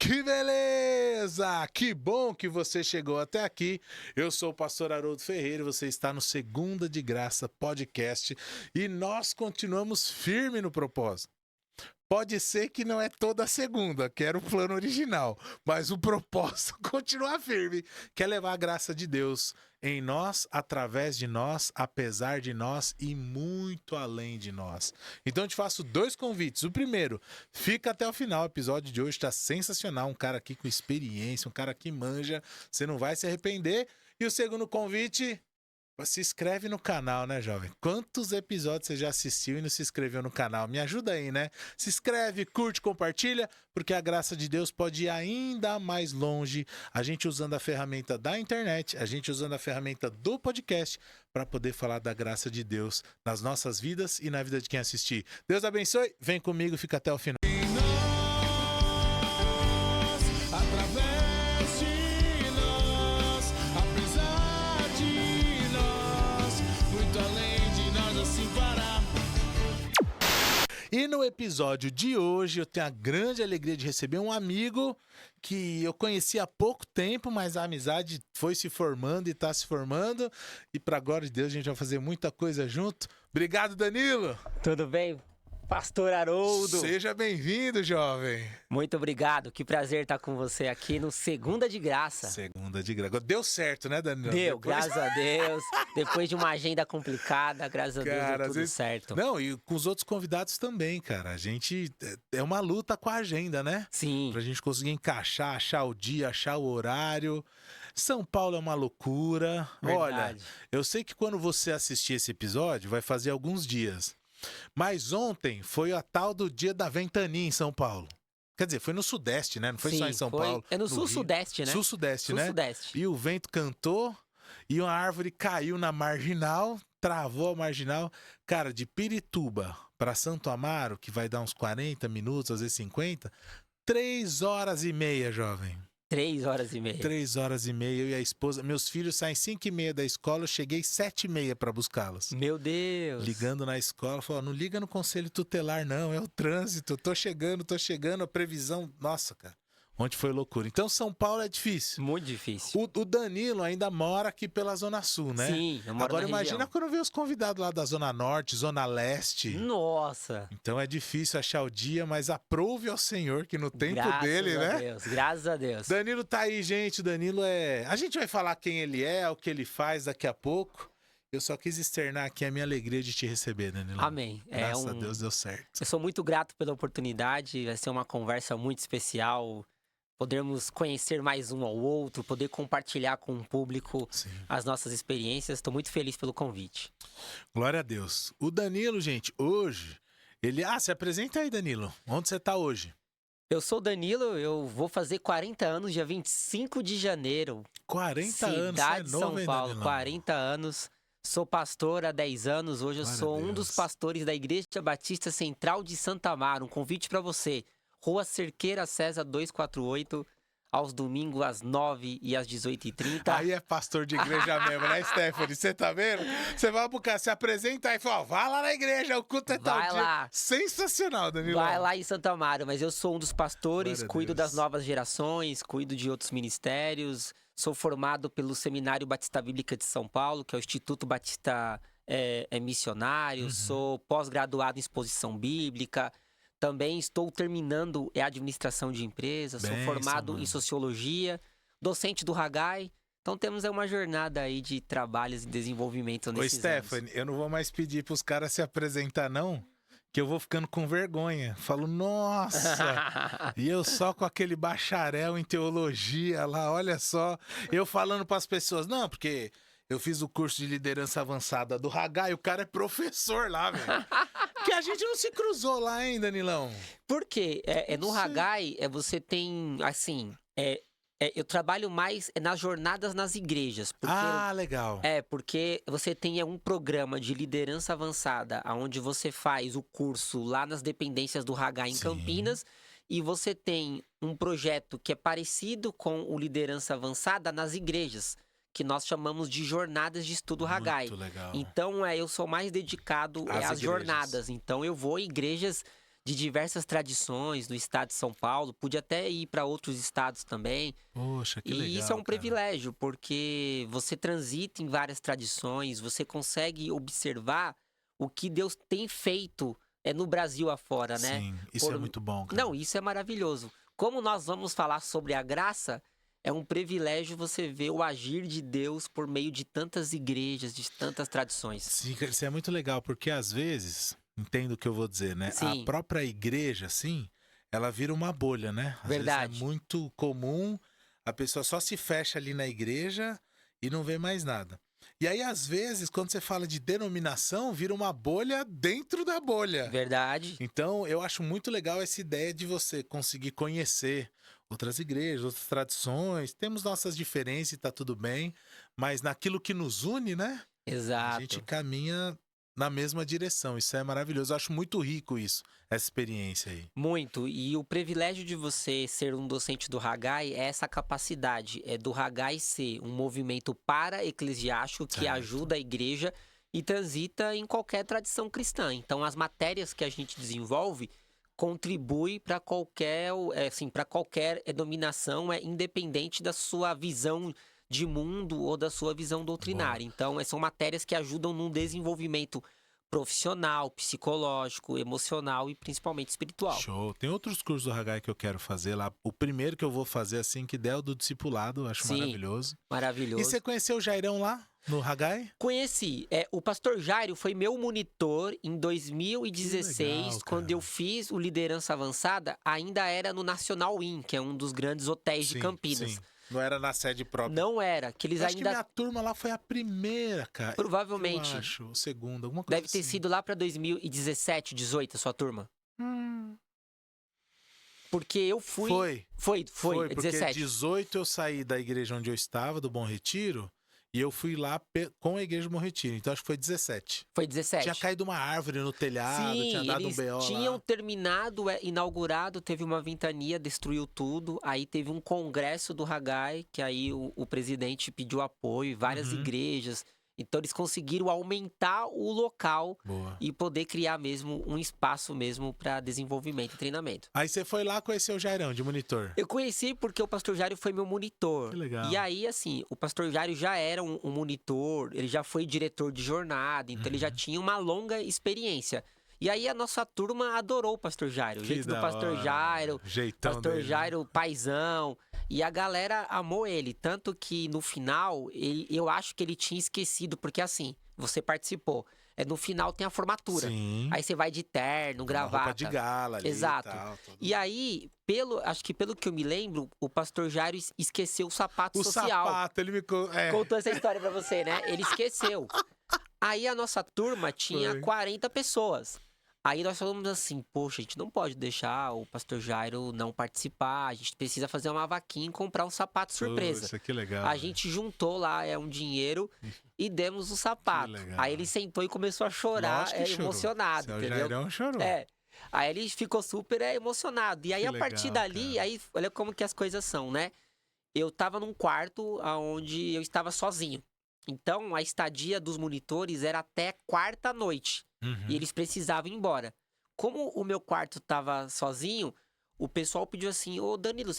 Que beleza! Que bom que você chegou até aqui. Eu sou o pastor Haroldo Ferreira e você está no Segunda de Graça Podcast e nós continuamos firme no propósito. Pode ser que não é toda segunda, que era o plano original, mas o propósito continua firme, que é levar a graça de Deus em nós, através de nós, apesar de nós e muito além de nós. Então eu te faço dois convites. O primeiro, fica até o final. O episódio de hoje está sensacional. Um cara aqui com experiência, um cara que manja. Você não vai se arrepender. E o segundo convite, se inscreve no canal, né, jovem? Quantos episódios você já assistiu e não se inscreveu no canal? Me ajuda aí, né? Se inscreve, curte, compartilha, porque a graça de Deus pode ir ainda mais longe. A gente usando a ferramenta da internet, a gente usando a ferramenta do podcast para poder falar da graça de Deus nas nossas vidas e na vida de quem assistir. Deus abençoe. Vem comigo, fica até o final. E no episódio de hoje eu tenho a grande alegria de receber um amigo que eu conheci há pouco tempo, mas a amizade foi se formando e está se formando. E para a glória de Deus a gente vai fazer muita coisa junto. Obrigado, Danilo! Tudo bem, pastor Haroldo? Seja bem-vindo, jovem! Muito obrigado, que prazer estar com você aqui no Segunda de Graça. Segunda de Graça. Deu certo, né, Danilo? Deu, graças a Deus. Depois de uma agenda complicada, graças a Deus deu tudo vezes... certo. Não, e com os outros convidados também, cara. A gente... É uma luta com a agenda, né? Sim. Pra gente conseguir encaixar, achar o dia, achar o horário. São Paulo é uma loucura. Verdade. Olha, eu sei que quando você assistir esse episódio, vai fazer alguns dias. Mas ontem foi a tal do dia da ventania em São Paulo. Quer dizer, foi no Sudeste, né? Não foi só em São Paulo. É no Sul-Sudeste, né? Sul-Sudeste, né? Sul-Sudeste. E o vento cantou e uma árvore caiu na marginal, travou a marginal. Cara, de Pirituba para Santo Amaro, que vai dar uns 40 minutos, às vezes 50, 3 horas e meia, jovem. 3 horas e meia. 3 horas e meia, eu e a esposa. Meus filhos saem 5h30 da escola, eu cheguei 7h30 para buscá-los. Meu Deus! Ligando na escola, falou, não liga no conselho tutelar não, é o trânsito, tô chegando, a previsão, nossa, cara, ontem foi loucura. Então São Paulo é difícil. Muito difícil. O Danilo ainda mora aqui pela Zona Sul, né? Sim, eu moro Agora na imagina região. quando vê os convidados lá da Zona Norte, Zona Leste. Nossa! Então é difícil achar o dia, mas aprove ao Senhor que no tempo dele, né? Deus, graças a Deus. Danilo tá aí, gente. O Danilo é... A gente vai falar quem ele é, o que ele faz daqui a pouco. Eu só quis externar aqui a minha alegria de te receber, Danilo. Amém. Graças a Deus deu certo. Eu sou muito grato pela oportunidade. Vai ser uma conversa muito especial. Podermos conhecer mais um ao outro, poder compartilhar com o público Sim. as nossas experiências. Estou muito feliz pelo convite. Glória a Deus. O Danilo, gente, hoje, ele... se apresenta aí, Danilo. Onde você tá hoje? Eu sou o Danilo, eu vou fazer 40 anos dia 25 de janeiro. 40 anos, Cidade de você é novo, São hein, Paulo, Danilão? 40 anos. Sou pastor há 10 anos. Hoje eu Glória sou a um Deus. dos pastores da Igreja Batista Central de Santa Amaro. Um convite para você. Rua Cerqueira César 248, aos domingos às 9h e às 18h30. Aí é pastor de igreja mesmo, né, Stephanie? Você tá vendo? Você vai pro cara, se apresenta aí e fala, vai lá na igreja, o culto é tal Vai dia. lá. Sensacional, Danilo. Vai lá em Santa Amaro, mas eu sou um dos pastores, Glória a cuido Deus. das novas gerações, cuido de outros ministérios. Sou formado pelo Seminário Batista Bíblica de São Paulo, que é o Instituto Batista Missionário. Sou pós-graduado em exposição bíblica. Também estou terminando a administração de empresas. Sou Benção, formado mano. em sociologia, docente do Hagai. Então temos aí uma jornada aí de trabalhos e desenvolvimento Ô, nesses Stephanie, eu não vou mais pedir pros caras se apresentar, não, que eu vou ficando com vergonha. Falo, nossa! anos. E eu só com aquele bacharel em teologia lá, olha só. Eu falando pras pessoas, não, porque eu fiz o curso de liderança avançada do Hagai e o cara é professor lá, velho. Que a gente não se cruzou lá, hein, Danilão? Por quê? No Não sei. Hagai, você tem, assim... eu trabalho mais nas jornadas nas igrejas. Porque, Legal. porque você tem um programa de liderança avançada, onde você faz o curso lá nas dependências do Hagai em Sim. Campinas, e você tem um projeto que é parecido com o liderança avançada nas igrejas, que nós chamamos de jornadas de estudo Hagai. Muito legal. Então, eu sou mais dedicado Às às igrejas. jornadas. Então, eu vou em igrejas de diversas tradições no estado de São Paulo, pude até ir para outros estados também. Poxa, que E legal, isso é um cara. privilégio, porque você transita em várias tradições, você consegue observar o que Deus tem feito no Brasil afora, né? Sim, isso é Por... muito bom, cara. Não, isso é maravilhoso. Como nós vamos falar sobre a graça, é um privilégio você ver o agir de Deus por meio de tantas igrejas, de tantas tradições. Sim, cara, isso é muito legal, porque às vezes, entendo o que eu vou dizer, né? A Sim, própria igreja, assim, ela vira uma bolha, né? Às vezes é verdade. muito comum, a pessoa só se fecha ali na igreja e não vê mais nada. E aí, às vezes, quando você fala de denominação, vira uma bolha dentro da bolha. Verdade. Então, eu acho muito legal essa ideia de você conseguir conhecer outras igrejas, outras tradições. Temos nossas diferenças e tá tudo bem, mas naquilo que nos une, né? A gente Exato. caminha na mesma direção. Isso é maravilhoso. Eu acho muito rico isso, essa experiência aí. Muito. E o privilégio de você ser um docente do Haggai é essa capacidade, é do Haggai ser um movimento para-eclesiástico que Certo. ajuda a igreja e transita em qualquer tradição cristã. Então, as matérias que a gente desenvolve contribui para qualquer, assim, para qualquer dominação, independente da sua visão de mundo ou da sua visão Boa. doutrinária. Então, são matérias que ajudam no desenvolvimento profissional, psicológico, emocional e principalmente espiritual. Show. Tem outros cursos do Haggai que eu quero fazer lá. O primeiro que eu vou fazer assim que der é o do discipulado, eu acho Sim, maravilhoso. E você maravilhoso. conheceu o Jairão lá no Haggai? Conheci. O pastor Jairo foi meu monitor em Que legal, 2016, quando eu cara. fiz o Liderança Avançada, ainda era no Nacional Inn, que é um dos grandes hotéis de Sim, Campinas. sim. Não era na sede própria. Não era, que eles Eu acho que ainda, minha turma lá foi a primeira, cara. Eu provavelmente, acho, o segundo, alguma coisa deve ter assim. sido lá para 2017, 18, a sua turma. Hum. Porque eu fui. Foi. Foi, Foi, é porque 17. 18 eu saí da igreja onde eu estava, do Bom Retiro, e eu fui lá com a igreja do Bom Retiro. Então acho que foi 17. Foi Tinha 17. caído uma árvore no telhado, tinha Sim, dado um eles BO tinham lá. terminado, inaugurado, teve uma ventania, destruiu tudo. Aí teve um congresso do Haggai, que aí o presidente pediu apoio, várias Uhum. igrejas. Então eles conseguiram aumentar o local Boa. e poder criar mesmo um espaço mesmo para desenvolvimento e treinamento. Aí você foi lá conhecer o Jairão de monitor. Eu conheci porque o pastor Jário foi meu Que monitor. E legal. aí, assim, o pastor Jário já era um monitor, ele já foi diretor de jornada, então ele já Uhum. tinha uma longa experiência. E aí a nossa turma adorou o pastor Jário, o Que jeito do da pastor hora, Jário, mano. Jeitão pastor dele, né? Jário paizão. E a galera amou ele, tanto que no final, eu acho que ele tinha esquecido, porque assim, você participou. No final tem a formatura. Sim. Aí você vai de terno, Uma roupa de gravata. gala ali e Exato. tal. E aí, acho que pelo que eu me lembro, o pastor Jairo esqueceu o sapato O social. sapato, ele me... Contou essa história pra você, né? Ele esqueceu. Aí a nossa turma tinha Foi. 40 pessoas. Aí nós falamos assim, poxa, a gente não pode deixar o pastor Jairo não participar, a gente precisa fazer uma vaquinha e comprar um sapato surpresa. Poxa, que legal. A velho. gente juntou lá um dinheiro e demos o Que sapato. legal. Aí ele sentou e começou a chorar, Lógico que chorou. emocionado, Seu entendeu? Jairão chorou. É. Aí ele ficou super emocionado. E aí, Que a partir legal, dali, cara. aí, olha como que as coisas são, né? Eu tava num quarto onde eu estava sozinho. Então, a estadia dos monitores era até quarta noite. Uhum. E eles precisavam ir embora. Como o meu quarto tava sozinho, o pessoal pediu assim, ô Danilo,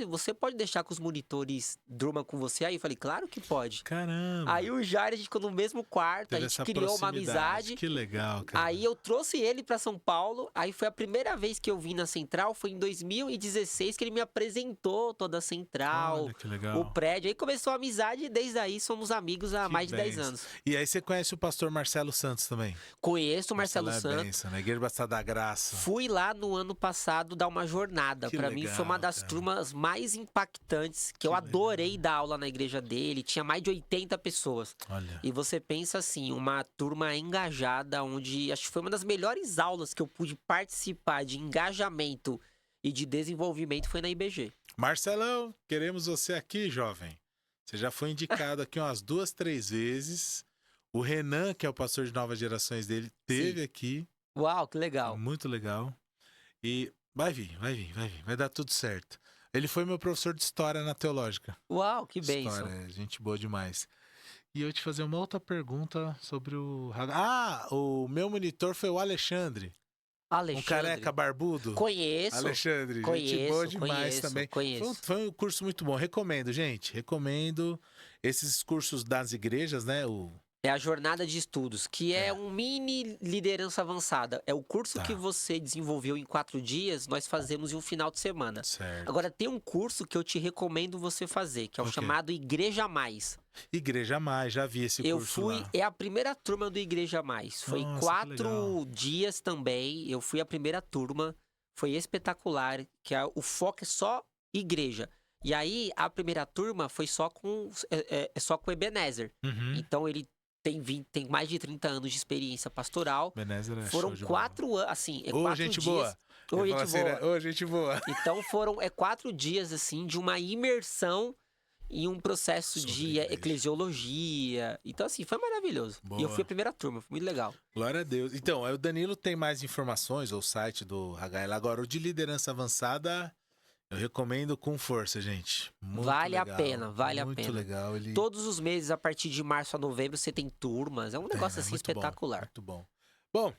você pode deixar que os monitores durmam com você? Aí eu falei, claro que pode. Caramba. Aí o Jair, a gente ficou no mesmo quarto, a Teve gente essa criou uma proximidade. amizade. Que legal, cara. Aí eu trouxe ele pra São Paulo, aí foi a primeira vez que eu vim na Central, foi em 2016 que ele me apresentou toda a Central, Olha que legal. o prédio. Aí começou a amizade e desde aí somos amigos há Que mais de 10 bênção. anos. E aí você conhece o pastor Marcelo Santos também? Conheço o Marcelo é Santos. bênção, né? Igreja Batista da Graça. Fui lá no ano passado dar uma jornada. Que Pra mim foi uma legal, das cara. turmas mais impactantes, que eu adorei dar aula na igreja dele. Tinha mais de 80 pessoas. Olha. E você pensa assim, uma turma engajada, onde acho que foi uma das melhores aulas que eu pude participar de engajamento e de desenvolvimento foi na IBG. Marcelão, queremos você aqui, jovem. Você já foi indicado aqui umas 2, 3 vezes. O Renan, que é o pastor de novas gerações dele, teve aqui. Uau, que legal. Muito legal. E vai vir. Vai dar tudo certo. Ele foi meu professor de história na teológica. Uau, que bênção. História, gente boa demais. E eu te fazer uma outra pergunta sobre o... Ah, o meu monitor foi o Alexandre. Um Alexandre. careca barbudo? Conheço. Alexandre, gente boa demais também. Foi um curso muito bom. Recomendo, gente. Recomendo esses cursos das igrejas, né? É a jornada de estudos, que é um mini liderança avançada. É o curso que Tá. você desenvolveu em 4 dias, nós fazemos em um final de semana. Certo. Agora, tem um curso que eu te recomendo você fazer, que é o O quê? chamado Igreja Mais. Igreja Mais, já vi esse Eu curso fui, lá. é a primeira turma do Igreja Mais. Foi Nossa, que 4 legal. dias também. Eu fui a primeira turma. Foi espetacular, que o foco é só igreja. E aí, a primeira turma foi só só com Ebenezer. Uhum. Então, ele tem mais de 30 anos de experiência pastoral. Benézer é Foram show de bola. 4 anos, assim, Ô, 4 gente dias. boa. Ô, Ele gente fala assim, boa. né? Ô, gente boa. Então, 4 dias, assim, de uma imersão em um processo Sobre de igreja. eclesiologia. Então, assim, foi maravilhoso. E eu Boa. fui a primeira turma, foi muito legal. Glória a Deus. Então, o Danilo tem mais informações, ou o site do HL. Agora, o de liderança avançada, eu recomendo com força, gente. Muito Vale a legal. pena, vale a Muito pena. legal. Ele Todos os meses, a partir de março a novembro, você tem turmas. É um negócio, assim, muito bom, espetacular. muito bom. Bom,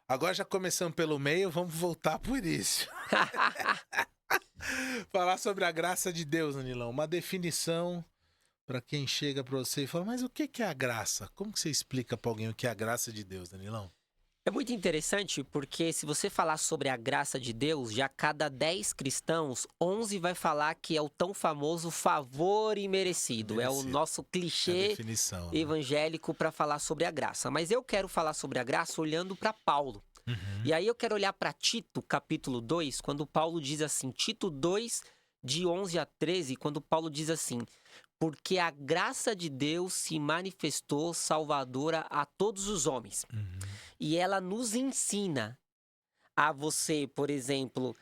agora já começamos pelo meio, vamos voltar pro início. Falar sobre a graça de Deus, Danilão. Uma definição para quem chega para você e fala, mas o que é a graça? Como que você explica para alguém o que é a graça de Deus, Danilão? É muito interessante porque se você falar sobre a graça de Deus, já cada 10 cristãos, 11 vai falar que é o tão famoso favor imerecido. É o Merecido. nosso A clichê definição. Né? evangélico para falar sobre a graça. Mas eu quero falar sobre a graça olhando para Paulo. Uhum. E aí eu quero olhar para Tito, capítulo 2, quando Paulo diz assim, Tito 2, de 11 a 13, quando Paulo diz assim, porque a graça de Deus se manifestou salvadora a todos os homens. Uhum. E ela nos ensina a você, por exemplo,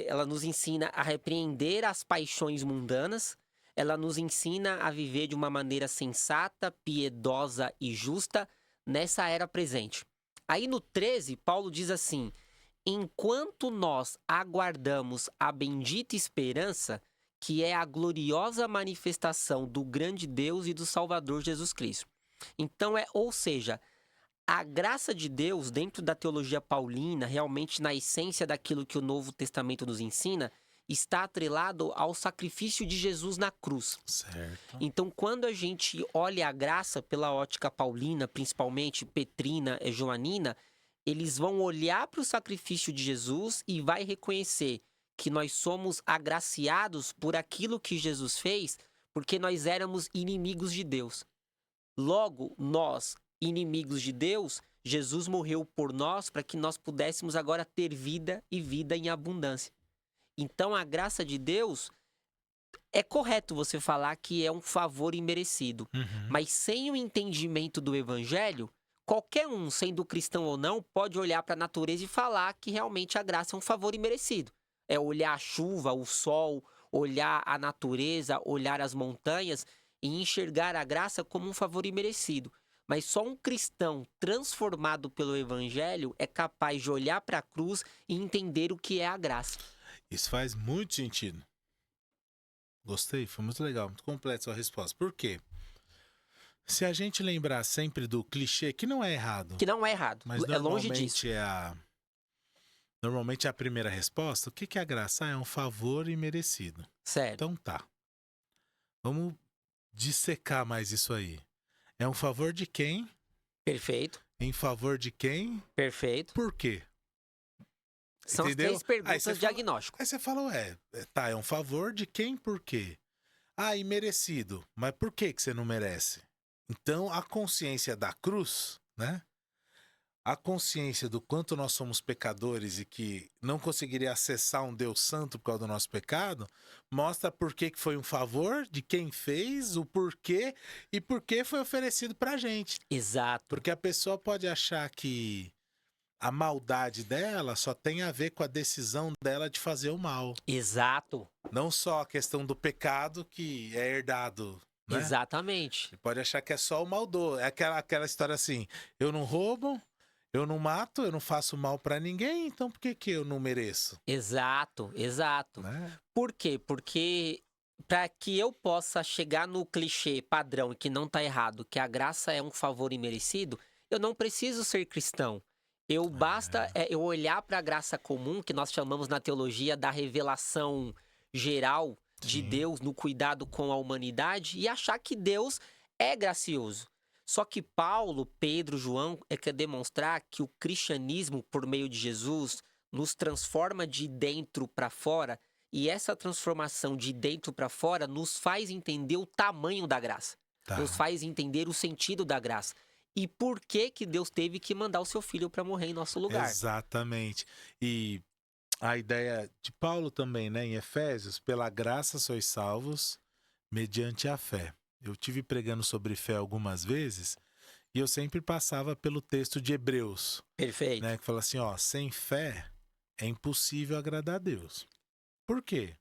ela nos ensina a repreender as paixões mundanas, ela nos ensina a viver de uma maneira sensata, piedosa e justa nessa era presente. Aí no 13, Paulo diz assim, enquanto nós aguardamos a bendita esperança, que é a gloriosa manifestação do grande Deus e do Salvador Jesus Cristo. Então ou seja, a graça de Deus, dentro da teologia paulina, realmente na essência daquilo que o Novo Testamento nos ensina, está atrelado ao sacrifício de Jesus na cruz. Certo. Então, quando a gente olha a graça pela ótica paulina, principalmente petrina e joanina, eles vão olhar para o sacrifício de Jesus e vai reconhecer que nós somos agraciados por aquilo que Jesus fez, porque nós éramos inimigos de Deus. Logo, nós, inimigos de Deus, Jesus morreu por nós para que nós pudéssemos agora ter vida e vida em abundância. Então, a graça de Deus, é correto você falar que é um favor imerecido, Uhum. mas sem o entendimento do evangelho, qualquer um, sendo cristão ou não, pode olhar para a natureza e falar que realmente a graça é um favor imerecido. É olhar a chuva, o sol, olhar a natureza, olhar as montanhas e enxergar a graça como um favor imerecido. Mas só um cristão transformado pelo evangelho é capaz de olhar para a cruz e entender o que é a graça. Isso faz muito sentido. Gostei, foi muito legal, muito completa a sua resposta. Por quê? Se a gente lembrar sempre do clichê, que não é errado, Que não é errado, mas é longe disso. Normalmente é a primeira resposta, o que é a graça? É um favor imerecido. Sério. Então tá. Vamos dissecar mais isso aí. É um favor de quem? Perfeito. Em favor de quem? Perfeito. Por quê? São Entendeu? as 3 perguntas Aí de diagnóstico. Aí você fala, tá, é um favor de quem, por quê? Ah, imerecido. Mas por que você não merece? Então, a consciência da cruz, né? A consciência do quanto nós somos pecadores e que não conseguiria acessar um Deus santo por causa do nosso pecado, mostra por que foi um favor, de quem fez, o porquê e por que foi oferecido pra gente. Exato. Porque a pessoa pode achar que a maldade dela só tem a ver com a decisão dela de fazer o mal. Exato. Não só a questão do pecado que é herdado, né? Exatamente. Você pode achar que é só o maldoso. É aquela história assim, eu não roubo, eu não mato, eu não faço mal pra ninguém, então por que eu não mereço? Exato, exato. Né? Por quê? Porque para que eu possa chegar no clichê padrão, que não tá errado, que a graça é um favor imerecido, eu não preciso ser cristão. Basta eu olhar para a graça comum, que nós chamamos na teologia da revelação geral de Sim. Deus no cuidado com a humanidade, e achar que Deus é gracioso. Só que Paulo, Pedro, João quer demonstrar que o cristianismo, por meio de Jesus, nos transforma de dentro para fora, e essa transformação de dentro para fora nos faz entender o tamanho da graça, nos Tá. faz entender o sentido da graça. E por que que Deus teve que mandar o seu filho para morrer em nosso lugar? Exatamente. E a ideia de Paulo também, né, em Efésios, pela graça sois salvos mediante a fé. Eu tive pregando sobre fé algumas vezes e eu sempre passava pelo texto de Hebreus, Perfeito. né, que fala assim, ó, sem fé é impossível agradar a Deus. Por quê?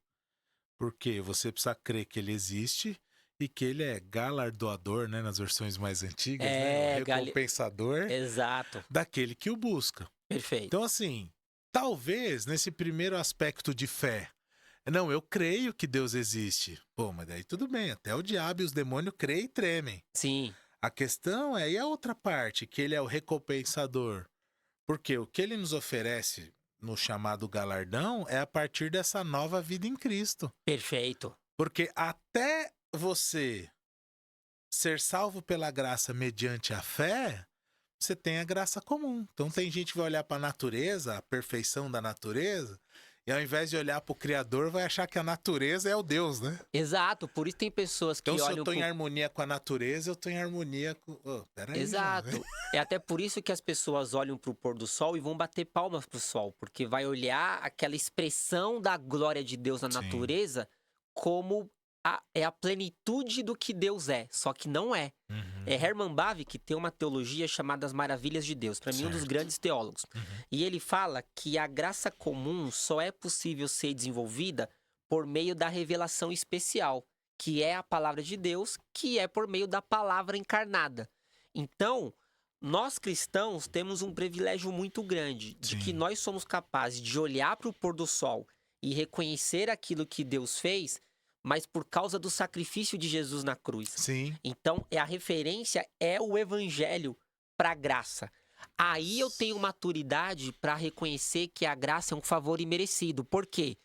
Porque você precisa crer que ele existe e que ele é galardoador, né, nas versões mais antigas, né, o recompensador Exato. daquele que o busca. Perfeito. Então, assim, talvez nesse primeiro aspecto de fé, não, eu creio que Deus existe. Pô, mas daí tudo bem, até o diabo e os demônios creem e tremem. Sim, A questão é, e a outra parte, que ele é o recompensador? Porque o que ele nos oferece no chamado galardão é a partir dessa nova vida em Cristo. perfeito. Porque até você ser salvo pela graça mediante a fé, você tem a graça comum. Então tem gente que vai olhar para a natureza, a perfeição da natureza, e ao invés de olhar para o Criador, vai achar que a natureza é o Deus, né? Exato. Por isso tem pessoas Então que se eu olham tô em harmonia com a natureza, eu tô em harmonia com... Ô, peraí, jovem. Exato. É até por isso que as pessoas olham para o pôr do sol e vão bater palmas pro sol, porque vai olhar aquela expressão da glória de Deus na Sim. natureza como é a plenitude do que Deus é, só que não é. É Uhum. Herman Bavinck, que tem uma teologia chamada As Maravilhas de Deus, para mim um dos Certo. grandes teólogos. Uhum. E ele fala que a graça comum só é possível ser desenvolvida por meio da revelação especial, que é a palavra de Deus, que é por meio da palavra encarnada. Então, nós cristãos temos um privilégio muito grande de que Sim. nós somos capazes de olhar para o pôr do sol e reconhecer aquilo que Deus fez, mas por causa do sacrifício de Jesus na cruz. Sim. Então, a referência é o evangelho para a graça. Aí eu tenho maturidade para reconhecer que a graça é um favor imerecido. Por quê?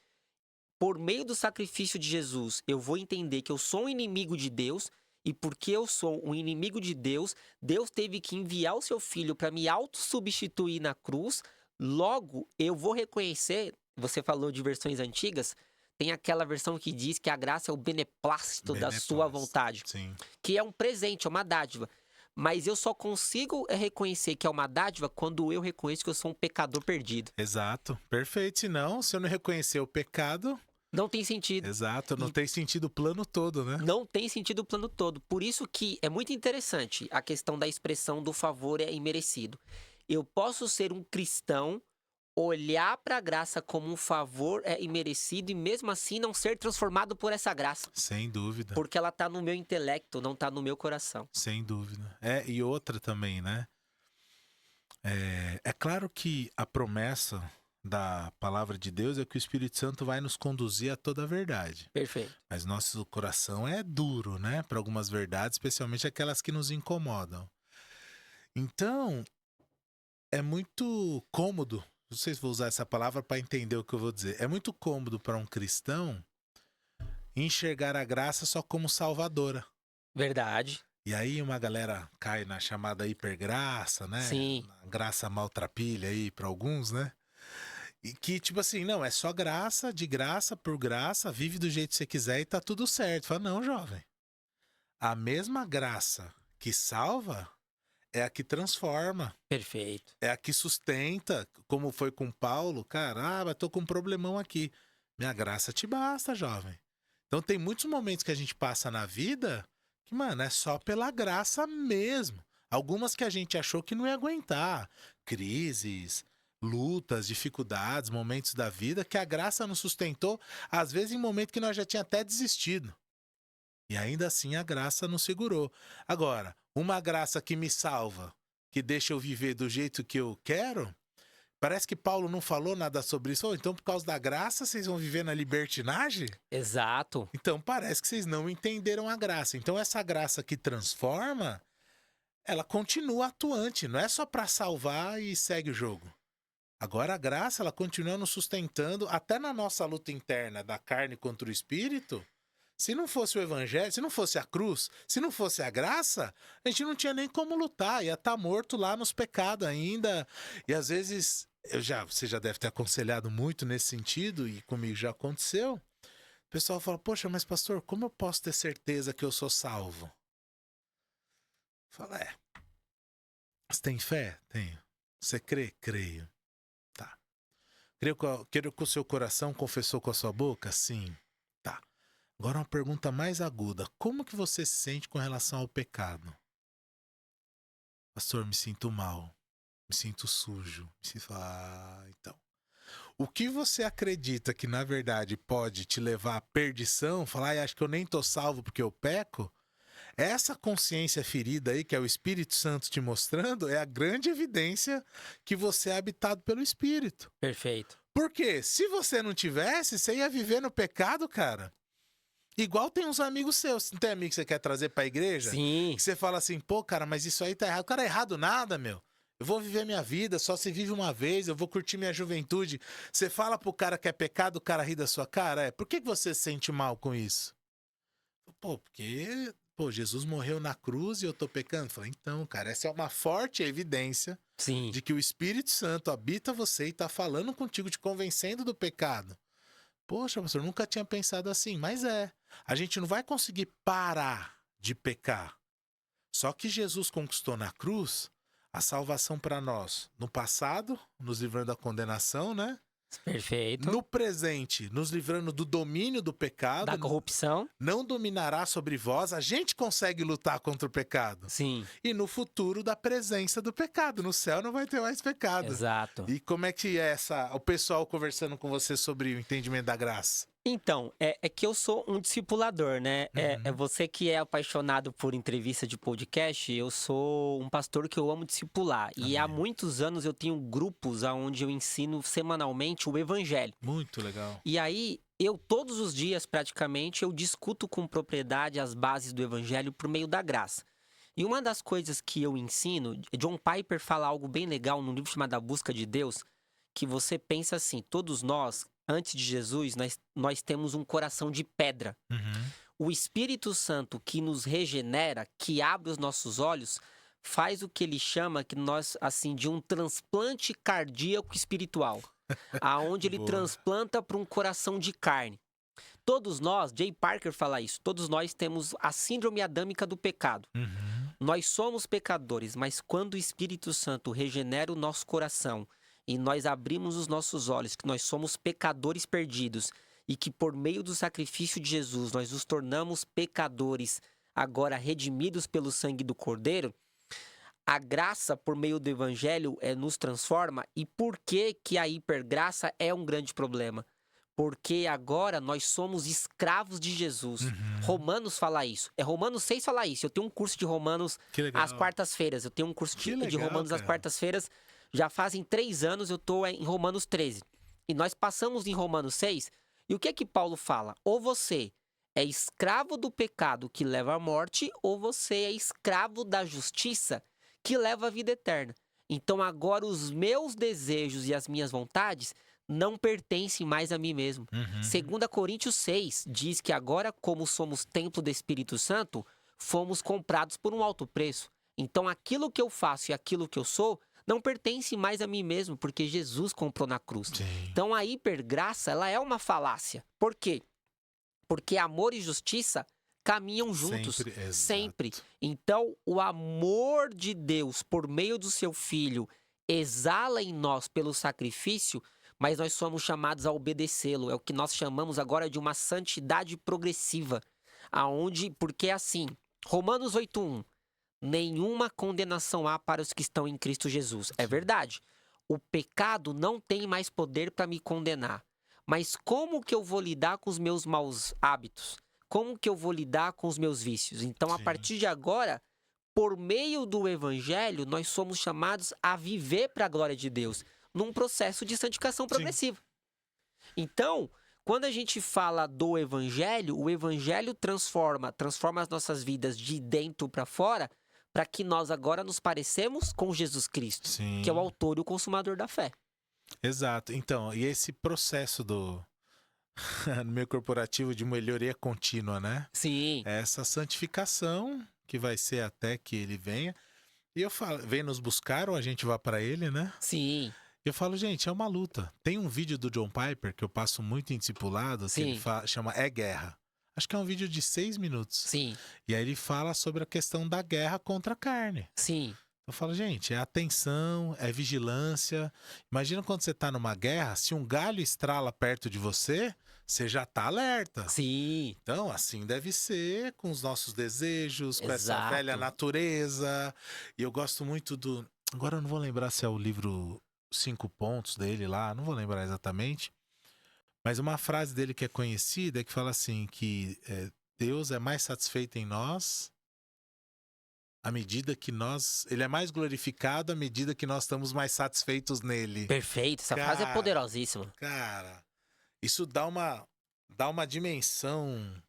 Por meio do sacrifício de Jesus, eu vou entender que eu sou um inimigo de Deus, e porque eu sou um inimigo de Deus, Deus teve que enviar o seu filho para me autossubstituir na cruz. Logo, eu vou reconhecer, você falou de versões antigas, tem aquela versão que diz que a graça é o beneplácito da sua Beneplácito. vontade, Sim. que é um presente, é uma dádiva. Mas eu só consigo reconhecer que é uma dádiva quando eu reconheço que eu sou um pecador perdido. Exato. Perfeito. Senão, se eu não reconhecer o pecado, Não tem sentido. exato, não E tem sentido o plano todo, né? não tem sentido o plano todo. Por isso que é muito interessante a questão da expressão do favor é imerecido. Eu posso ser um cristão, olhar para a graça como um favor é imerecido e mesmo assim não ser transformado por essa graça. Sem dúvida. Porque ela tá no meu intelecto, não tá no meu coração. Sem dúvida. É, e outra também, né? É claro que a promessa da palavra de Deus é que o Espírito Santo vai nos conduzir a toda a verdade. Perfeito. Mas nosso coração é duro, né? Para algumas verdades, especialmente aquelas que nos incomodam. Então, é muito cômodo, não sei se vou usar essa palavra para entender o que eu vou dizer. É muito cômodo para um cristão enxergar a graça só como salvadora. Verdade. E aí uma galera cai na chamada hipergraça, né? Sim. Na graça maltrapilha aí para alguns, né? E que tipo assim, não, é só graça, de graça, por graça, vive do jeito que você quiser e tá tudo certo. Fala, não, jovem. A mesma graça que salva é a que transforma, Perfeito. é a que sustenta, como foi com Paulo. Cara, mas tô com um problemão aqui. Minha graça te basta, jovem. Então tem muitos momentos que a gente passa na vida que, mano, é só pela graça mesmo. Algumas que a gente achou que não ia aguentar. Crises, lutas, dificuldades, momentos da vida que a graça nos sustentou, às vezes em momento que nós já tinha até desistido. E ainda assim a graça nos segurou. Agora, uma graça que me salva, que deixa eu viver do jeito que eu quero, parece que Paulo não falou nada sobre isso. Então, por causa da graça, vocês vão viver na libertinagem? Exato. Então, parece que vocês não entenderam a graça. Então, essa graça que transforma ela continua atuante, não é só para salvar e segue o jogo. Agora a graça, ela continua nos sustentando, até na nossa luta interna da carne contra o espírito. Se não fosse o evangelho, se não fosse a cruz, se não fosse a graça, a gente não tinha nem como lutar, ia estar morto lá nos pecados ainda. E às vezes, você já deve ter aconselhado muito nesse sentido, e comigo já aconteceu. O pessoal fala, poxa, mas pastor, como eu posso ter certeza que eu sou salvo? Fala, você tem fé? Tenho. Você crê? Creio. Tá. Creio que o seu coração confessou com a sua boca? Sim. Tá. Agora uma pergunta mais aguda. Como que você se sente com relação ao pecado? Pastor, me sinto mal. Me sinto sujo. Me sinto... então. O que você acredita que na verdade pode te levar à perdição? Falar, acho que eu nem tô salvo porque eu peco? Essa consciência ferida aí, que é o Espírito Santo te mostrando, é a grande evidência que você é habitado pelo Espírito. Perfeito. Porque se você não tivesse, você ia viver no pecado, cara. Igual tem uns amigos seus. Não tem amigo que você quer trazer pra igreja? Sim. Que você fala assim, pô, cara, mas isso aí tá errado. O cara é errado nada, meu. Eu vou viver minha vida, só se vive uma vez, eu vou curtir minha juventude. Você fala pro cara que é pecado, o cara ri da sua cara? Por que você se sente mal com isso? Pô, porque... Pô, Jesus morreu na cruz e eu tô pecando? Falei, então, cara, essa é uma forte evidência Sim. de que o Espírito Santo habita você e tá falando contigo, te convencendo do pecado. Poxa, pastor, nunca tinha pensado assim, mas a gente não vai conseguir parar de pecar. Só que Jesus conquistou na cruz a salvação para nós. No passado, nos livrando da condenação, né? Perfeito. No presente, nos livrando do domínio do pecado. Da corrupção. Não dominará sobre vós. A gente consegue lutar contra o pecado. Sim. E no futuro, da presença do pecado. No céu não vai ter mais pecado. Exato. E como é que é o pessoal conversando com você sobre o entendimento da graça? Então, é que eu sou um discipulador, né? É Uhum. você que é apaixonado por entrevista de podcast, eu sou um pastor que eu amo discipular. E há Amém. muitos anos eu tenho grupos onde eu ensino semanalmente o evangelho. Muito legal. E aí, todos os dias, praticamente, eu discuto com propriedade as bases do evangelho por meio da graça. E uma das coisas que eu ensino, John Piper fala algo bem legal num livro chamado A Busca de Deus, que você pensa assim, todos nós, antes de Jesus, nós temos um coração de pedra. Uhum. O Espírito Santo que nos regenera, que abre os nossos olhos, faz o que ele chama que nós assim de um transplante cardíaco espiritual, aonde ele Boa. transplanta para um coração de carne. Todos nós, Jay Parker fala isso, todos nós temos a síndrome adâmica do pecado. Uhum. Nós somos pecadores, mas quando o Espírito Santo regenera o nosso coração e nós abrimos os nossos olhos, que nós somos pecadores perdidos e que por meio do sacrifício de Jesus nós nos tornamos pecadores, agora redimidos pelo sangue do Cordeiro, a graça por meio do Evangelho nos transforma. E por que que a hipergraça é um grande problema? Porque agora nós somos escravos de Jesus. Uhum. Romanos fala isso. Romanos 6 fala isso. Eu tenho um curso de Romanos às quartas-feiras. Eu tenho um curso de Romanos às quartas-feiras. Já fazem 3 anos eu estou em Romanos 13. E nós passamos em Romanos 6. E o que é que Paulo fala? Ou você é escravo do pecado que leva à morte, ou você é escravo da justiça que leva à vida eterna. Então agora os meus desejos e as minhas vontades não pertencem mais a mim mesmo. Uhum. 2 Coríntios 6 diz que agora, como somos templo do Espírito Santo, fomos comprados por um alto preço. Então aquilo que eu faço e aquilo que eu sou não pertence mais a mim mesmo, porque Jesus comprou na cruz. Sim. Então a hipergraça, ela é uma falácia. Por quê? Porque amor e justiça caminham juntos, sempre. Então, o amor de Deus por meio do seu Filho exala em nós pelo sacrifício, mas nós somos chamados a obedecê-lo. É o que nós chamamos agora de uma santidade progressiva, porque assim, Romanos 8:1, nenhuma condenação há para os que estão em Cristo Jesus. É verdade. O pecado não tem mais poder para me condenar. Mas como que eu vou lidar com os meus maus hábitos? Como que eu vou lidar com os meus vícios? Então, a partir de agora, por meio do Evangelho, nós somos chamados a viver para a glória de Deus, num processo de santificação progressiva. Então, quando a gente fala do Evangelho, o Evangelho transforma as nossas vidas de dentro para fora, para que nós agora nos parecemos com Jesus Cristo, Sim. que é o autor e o consumador da fé. Exato. Então, e esse processo no meio corporativo de melhoria contínua, né? Sim, É essa santificação que vai ser até que ele venha. E eu falo, vem nos buscar ou a gente vá para ele, né? sim, Eu falo, gente, é uma luta. Tem um vídeo do John Piper que eu passo muito em discipulado, que ele sim, chama É Guerra. Acho que é um vídeo de 6 minutos. sim, E aí ele fala sobre a questão da guerra contra a carne. sim, Eu falo, gente, é atenção, é vigilância. Imagina quando você tá numa guerra, se um galho estrala perto de você, você já tá alerta. sim, Então, assim deve ser com os nossos desejos, com essa exato. velha natureza. E eu gosto muito do... Agora eu não vou lembrar se é o livro 5 Pontos dele lá, não vou lembrar exatamente. Mas uma frase dele que é conhecida é que fala assim, que Deus é mais satisfeito em nós à medida que nós... Ele é mais glorificado à medida que nós estamos mais satisfeitos nele. Perfeito, essa frase é Cara, poderosíssima. Cara, isso dá uma dimensão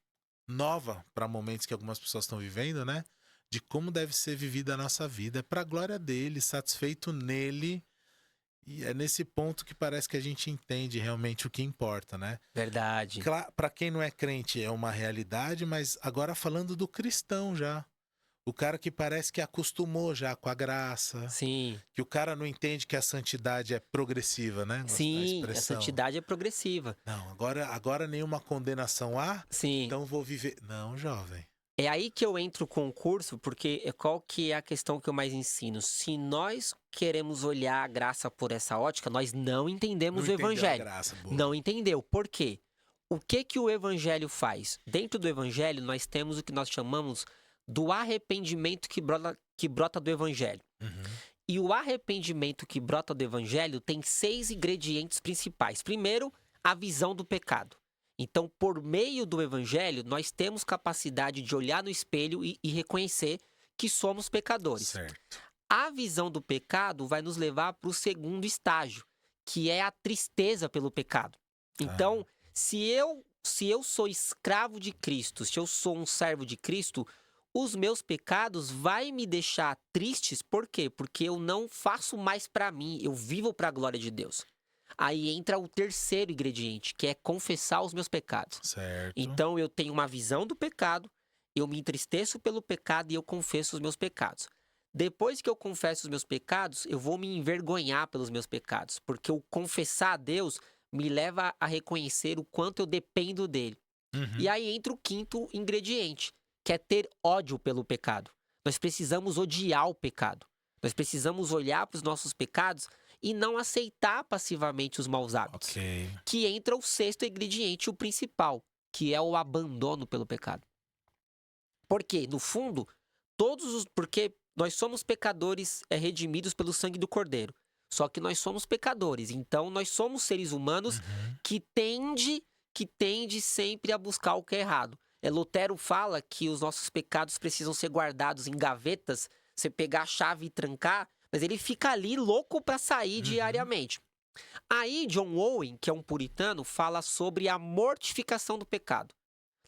nova para momentos que algumas pessoas estão vivendo, né? De como deve ser vivida a nossa vida. É para a glória dele, satisfeito nele. E é nesse ponto que parece que a gente entende realmente o que importa, né? Verdade. Para quem não é crente é uma realidade, mas agora falando do cristão já. O cara que parece que acostumou já com a graça. Sim, Que o cara não entende que a santidade é progressiva, né? Gosto da sim, a expressão. santidade é progressiva. Não, agora nenhuma condenação há, Sim. então vou viver. Não, jovem. É aí que eu entro com o curso, porque qual que é a questão que eu mais ensino? Se nós queremos olhar a graça por essa ótica, nós não entendemos Não o entendeu a evangelho. graça, boa. Não entendeu. Por quê? O que o evangelho faz? Dentro do evangelho, nós temos o que nós chamamos do arrependimento que brota do evangelho. Uhum. E o arrependimento que brota do evangelho tem 6 ingredientes principais. Primeiro, a visão do pecado. Então, por meio do evangelho, nós temos capacidade de olhar no espelho e reconhecer que somos pecadores. Certo. A visão do pecado vai nos levar para o segundo estágio, que é a tristeza pelo pecado. Então, se eu sou escravo de Cristo, se eu sou um servo de Cristo, os meus pecados vai me deixar tristes, por quê? Porque eu não faço mais para mim, eu vivo para a glória de Deus. Aí entra o terceiro ingrediente, que é confessar os meus pecados. Certo. Então eu tenho uma visão do pecado, eu me entristeço pelo pecado e eu confesso os meus pecados. Depois que eu confesso os meus pecados, eu vou me envergonhar pelos meus pecados, porque o confessar a Deus me leva a reconhecer o quanto eu dependo dele. Uhum. E aí entra o quinto ingrediente, que é ter ódio pelo pecado. Nós precisamos odiar o pecado. Nós precisamos olhar para os nossos pecados e não aceitar passivamente os maus hábitos. Ok. Que entra o sexto ingrediente, o principal, que é o abandono pelo pecado. Porque, no fundo, porque nós somos pecadores redimidos pelo sangue do Cordeiro. Só que nós somos pecadores, então nós somos seres humanos que tende sempre a buscar o que é errado. Lutero fala que os nossos pecados precisam ser guardados em gavetas, você pegar a chave e trancar, mas ele fica ali louco para sair diariamente. Aí John Owen, que é um puritano, fala sobre a mortificação do pecado.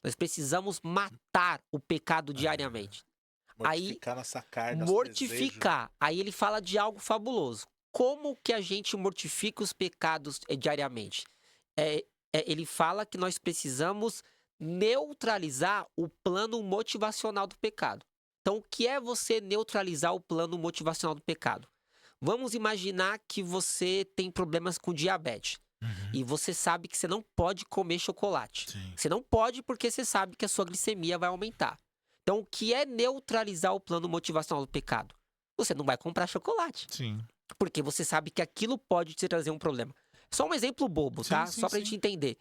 Nós precisamos matar o pecado diariamente. Mortificar nossa carne, nosso Mortificar. Aí ele fala de algo fabuloso. Como que a gente mortifica os pecados diariamente? Ele fala que nós precisamos neutralizar o plano motivacional do pecado. Então, o que é você neutralizar o plano motivacional do pecado? Vamos imaginar que você tem problemas com diabetes. E você sabe que você não pode comer chocolate. Sim. Você não pode porque você sabe que a sua glicemia vai aumentar. Então, o que é neutralizar o plano motivacional do pecado? Você não vai comprar chocolate. Sim. Porque você sabe que aquilo pode te trazer um problema. Só um exemplo bobo, tá? Sim, Só pra sim. gente entender.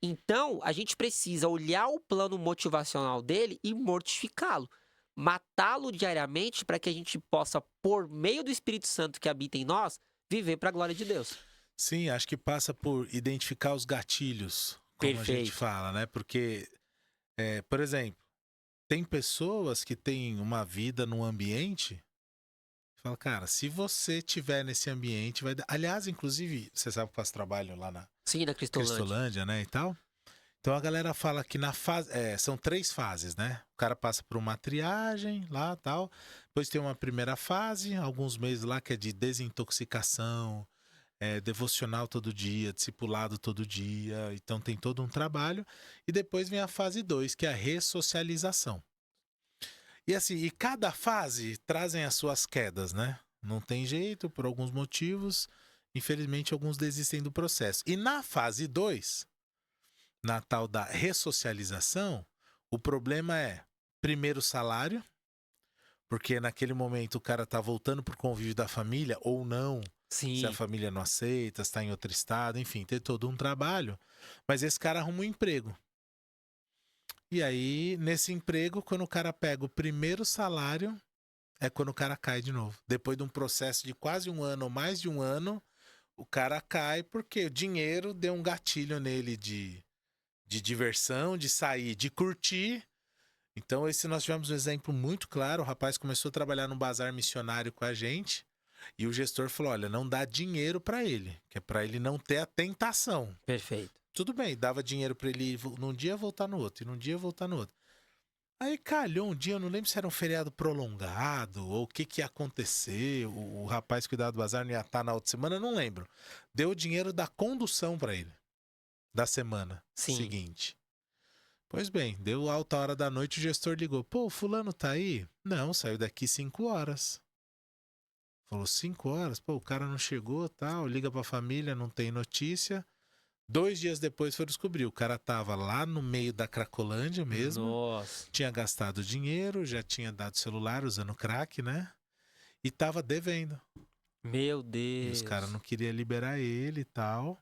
Então, a gente precisa olhar o plano motivacional dele e mortificá-lo. Matá-lo diariamente para que a gente possa, por meio do Espírito Santo que habita em nós, viver para a glória de Deus. Sim, acho que passa por identificar os gatilhos, como a gente Perfeito. fala, né? Porque, por exemplo, tem pessoas que têm uma vida num ambiente. Fala, cara, se você tiver nesse ambiente, vai dar. Aliás, inclusive, você sabe que eu faço trabalho lá na Sim, na Cristolândia. Cristolândia, né? E tal. Então a galera fala que na fase. São 3 fases, né? O cara passa por uma triagem lá tal. Depois tem uma primeira fase, alguns meses lá, que é de desintoxicação, devocional todo dia, discipulado todo dia. Então tem todo um trabalho. E depois vem a fase 2, que é a ressocialização. E assim, e cada fase trazem as suas quedas, né? Não tem jeito, por alguns motivos. Infelizmente, alguns desistem do processo. E na fase 2, na tal da ressocialização, o problema é, primeiro, salário, porque naquele momento o cara tá voltando pro convívio da família, ou não, se a Sim, família não aceita, está em outro estado, enfim, tem todo um trabalho. Mas esse cara arruma um emprego. E aí, nesse emprego, quando o cara pega o primeiro salário, é quando o cara cai de novo. Depois de um processo de quase um ano ou mais de um ano, o cara cai porque o dinheiro deu um gatilho nele de diversão, de sair, de curtir. Então, esse nós tivemos um exemplo muito claro. O rapaz começou a trabalhar num bazar missionário com a gente e o gestor falou: olha, não dá dinheiro pra ele, que é pra ele não ter a tentação. perfeito. Tudo bem, dava dinheiro pra ele ir num dia voltar no outro, e num dia voltar no outro. Aí calhou um dia, eu não lembro se era um feriado prolongado ou o que que ia acontecer. O rapaz que cuidava do bazar não ia estar na outra semana, eu não lembro. Deu o dinheiro da condução pra ele, da semana Sim. seguinte. Pois bem, deu alta hora da noite, o gestor ligou. Pô, o fulano tá aí? Não, saiu daqui 5 horas. Falou, 5 horas? Pô, o cara não chegou, tal. Liga pra família, não tem notícia. 2 dias depois foi descobrir. O cara tava lá no meio da Cracolândia mesmo. Nossa. Tinha gastado dinheiro, já tinha dado celular usando crack, né? E tava devendo. Meu E os caras Deus. não queriam liberar ele e tal.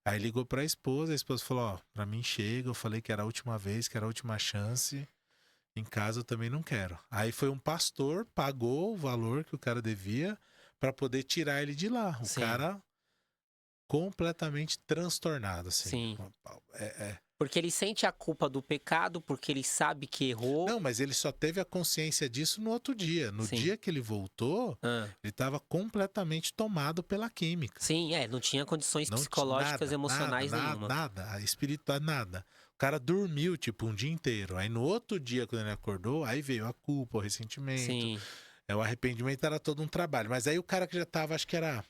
Aí ligou pra esposa, a esposa falou, ó, pra mim chega, eu falei que era a última vez, que era a última chance. Em casa eu também não quero. Aí foi um pastor, pagou o valor que o cara devia pra poder tirar ele de lá. O Sim, cara completamente transtornado, assim. sim. É. Porque ele sente a culpa do pecado, porque ele sabe que errou. Não, mas ele só teve a consciência disso no outro dia. No Sim. dia que ele voltou, Ah. ele estava completamente tomado pela química. Sim, não tinha condições Não tinha psicológicas, emocionais nenhuma. nada. A espiritual, nada. O cara dormiu, tipo, um dia inteiro. Aí no outro dia, quando ele acordou, aí veio a culpa, o ressentimento. Sim, O arrependimento era todo um trabalho. Mas aí o cara que já tava, acho que era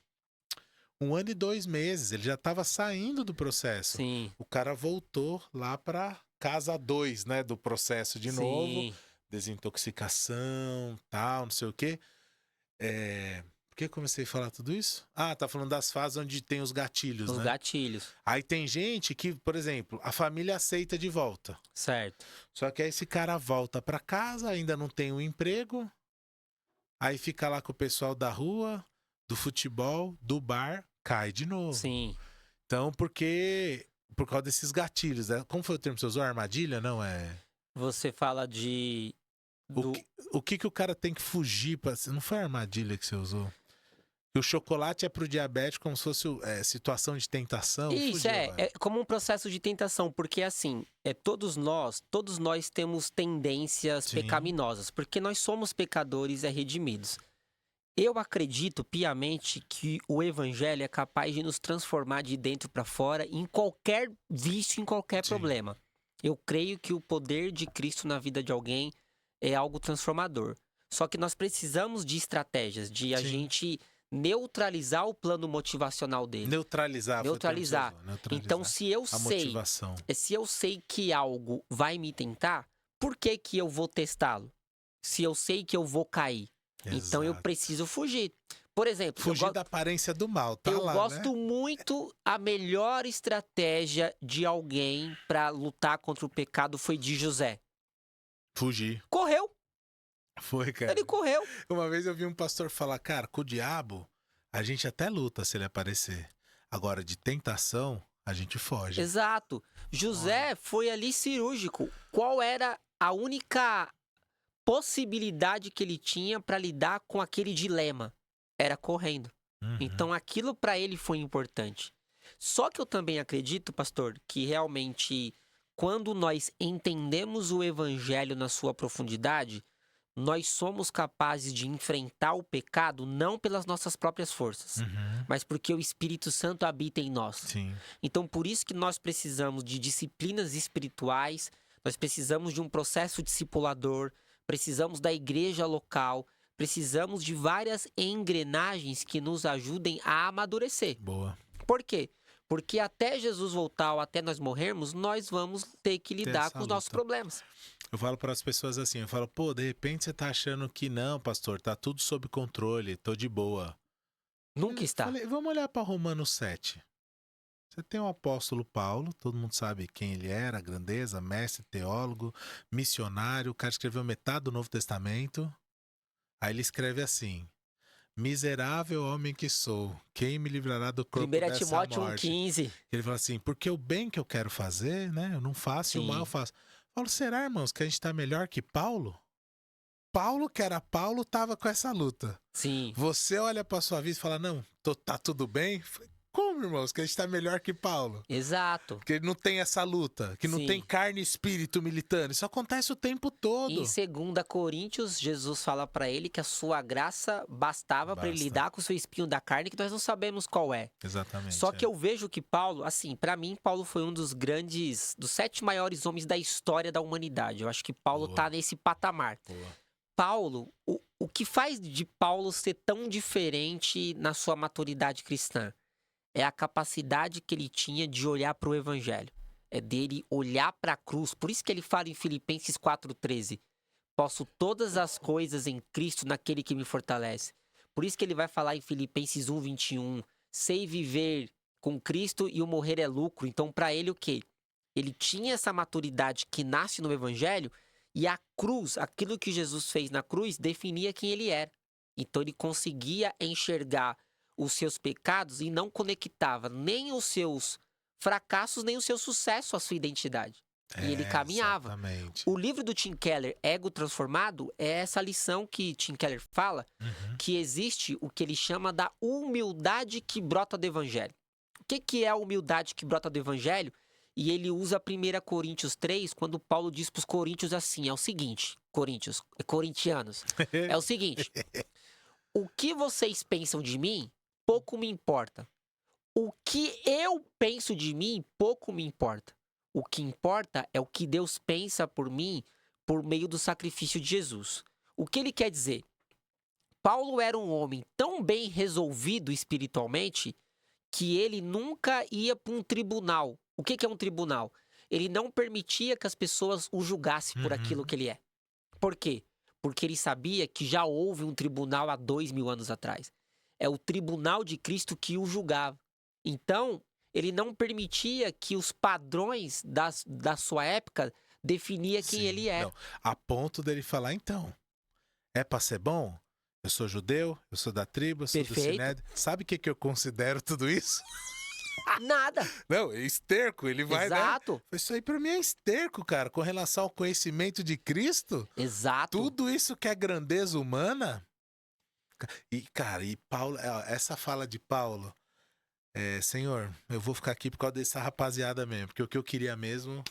1 ano e 2 meses, ele já estava saindo do processo. sim, O cara voltou lá para casa 2, né, do processo de novo. sim. Desintoxicação, tal, não sei o quê. Por que eu comecei a falar tudo isso? Ah, tá falando das fases onde tem os gatilhos, Os né? gatilhos. Aí tem gente que, por exemplo, a família aceita de volta. Certo. Só que aí esse cara volta para casa, ainda não tem um emprego. Aí fica lá com o pessoal da rua, do futebol, do bar, cai de novo. Sim. Então, por causa desses gatilhos, né? Como foi o termo que você usou? Armadilha? Não, é. Você fala de. O Do... que, o que que o cara tem que fugir para. Não foi a armadilha que você usou? Que o chocolate é pro diabético como se fosse situação de tentação. Isso Fugiu agora. é como um processo de tentação, porque assim, todos nós temos tendências Sim. pecaminosas, porque nós somos pecadores e redimidos. Eu acredito piamente que o evangelho é capaz de nos transformar de dentro para fora em qualquer vício, em qualquer Sim. problema. Eu creio que o poder de Cristo na vida de alguém é algo transformador. Só que nós precisamos de estratégias, de a Sim. gente neutralizar o plano motivacional dele. Neutralizar. Foi o termo que você Neutralizar. usou, neutralizar. Então, A motivação. se eu sei que algo vai me tentar, por que que eu vou testá-lo? Se eu sei que eu vou cair. Então eu Exato. preciso fugir. Por exemplo, Fugir da aparência do mal, tá eu lá, gosto né? muito, a melhor estratégia de alguém para lutar contra o pecado foi de José. Fugir. Correu, Foi, cara. ele correu. Uma vez eu vi um pastor falar, cara, com o diabo, a gente até luta se ele aparecer. Agora, de tentação, a gente foge. Exato. José foi ali cirúrgico. Qual era a única possibilidade que ele tinha para lidar com aquele dilema? Era correndo. Uhum. Então aquilo para ele foi importante. Só que eu também acredito, pastor, que realmente quando nós entendemos o evangelho na sua profundidade, nós somos capazes de enfrentar o pecado não pelas nossas próprias forças, mas porque o Espírito Santo habita em nós. Sim. Então, por isso que nós precisamos de disciplinas espirituais, nós precisamos de um processo discipulador, precisamos da igreja local, precisamos de várias engrenagens que nos ajudem a amadurecer. Boa. Por quê? Porque até Jesus voltar ou até nós morrermos, nós vamos ter que lidar com os nossos problemas. Eu falo para as pessoas assim, eu falo, pô, de repente você tá achando que não, pastor, tá tudo sob controle, tô de boa. Nunca está. Falei, vamos olhar para Romanos 7. Você tem o apóstolo Paulo, todo mundo sabe quem ele era, grandeza, mestre, teólogo, missionário, o cara escreveu metade do Novo Testamento. Aí ele escreve assim: miserável homem que sou, quem me livrará do corpo 1 dessa Timóteo morte? 1,15. Ele fala assim, porque o bem que eu quero fazer, né, eu não faço, e o Sim. mal eu faço. Eu falo, será, irmãos, que a gente tá melhor que Paulo? Paulo, que era Paulo, tava com essa luta. Sim. Você olha pra sua vida e fala, não, tá tudo bem? Como, irmãos, que a gente tá melhor que Paulo? Exato. Que não tem essa luta, que não Sim. tem carne e espírito militando. Isso acontece o tempo todo. Em 2 Coríntios, Jesus fala para ele que a sua graça bastava para ele Basta. lidar com o seu espinho da carne, que nós não sabemos qual é. Exatamente. Só que eu vejo que Paulo, assim, para mim, Paulo foi um dos 7 maiores homens da história da humanidade. Eu acho que Paulo Boa. tá nesse patamar. Boa. Paulo, o que faz de Paulo ser tão diferente na sua maturidade cristã é a capacidade que ele tinha de olhar para o evangelho. É dele olhar para a cruz. Por isso que ele fala em Filipenses 4,13. Posso todas as coisas em Cristo naquele que me fortalece. Por isso que ele vai falar em Filipenses 1,21. Sei viver com Cristo e o morrer é lucro. Então, para ele, o quê? Ele tinha essa maturidade que nasce no evangelho e a cruz, aquilo que Jesus fez na cruz, definia quem ele era. Então, ele conseguia enxergar os seus pecados e não conectava nem os seus fracassos, nem o seu sucesso à sua identidade. E ele caminhava. Exatamente. O livro do Tim Keller, Ego Transformado, é essa lição que Tim Keller fala, que existe o que ele chama da humildade que brota do evangelho. O que é a humildade que brota do evangelho? E ele usa 1 Coríntios 3, quando Paulo diz para os coríntios assim, é o seguinte, corintianos, é o seguinte, o que vocês pensam de mim, pouco me importa. O que eu penso de mim, pouco me importa. O que importa é o que Deus pensa por mim por meio do sacrifício de Jesus. O que ele quer dizer? Paulo era um homem tão bem resolvido espiritualmente que ele nunca ia para um tribunal. O que é um tribunal? Ele não permitia que as pessoas o julgassem por aquilo que ele é. Por quê? Porque ele sabia que já houve um tribunal há 2000 anos atrás. É o tribunal de Cristo que o julgava. Então, ele não permitia que os padrões da sua época definia quem Sim, ele era. não. A ponto dele falar, então, é pra ser bom? Eu sou judeu, eu sou da tribo, eu sou do Perfeito. Sinédrio. Sabe o que eu considero tudo isso? Nada. Não, é esterco, ele vai, né? Exato. Isso aí pra mim é esterco, cara, com relação ao conhecimento de Cristo. Exato. Tudo isso que é grandeza humana. E, cara, e Paulo, essa fala de Paulo, Senhor, eu vou ficar aqui por causa dessa rapaziada mesmo, porque o que eu queria mesmo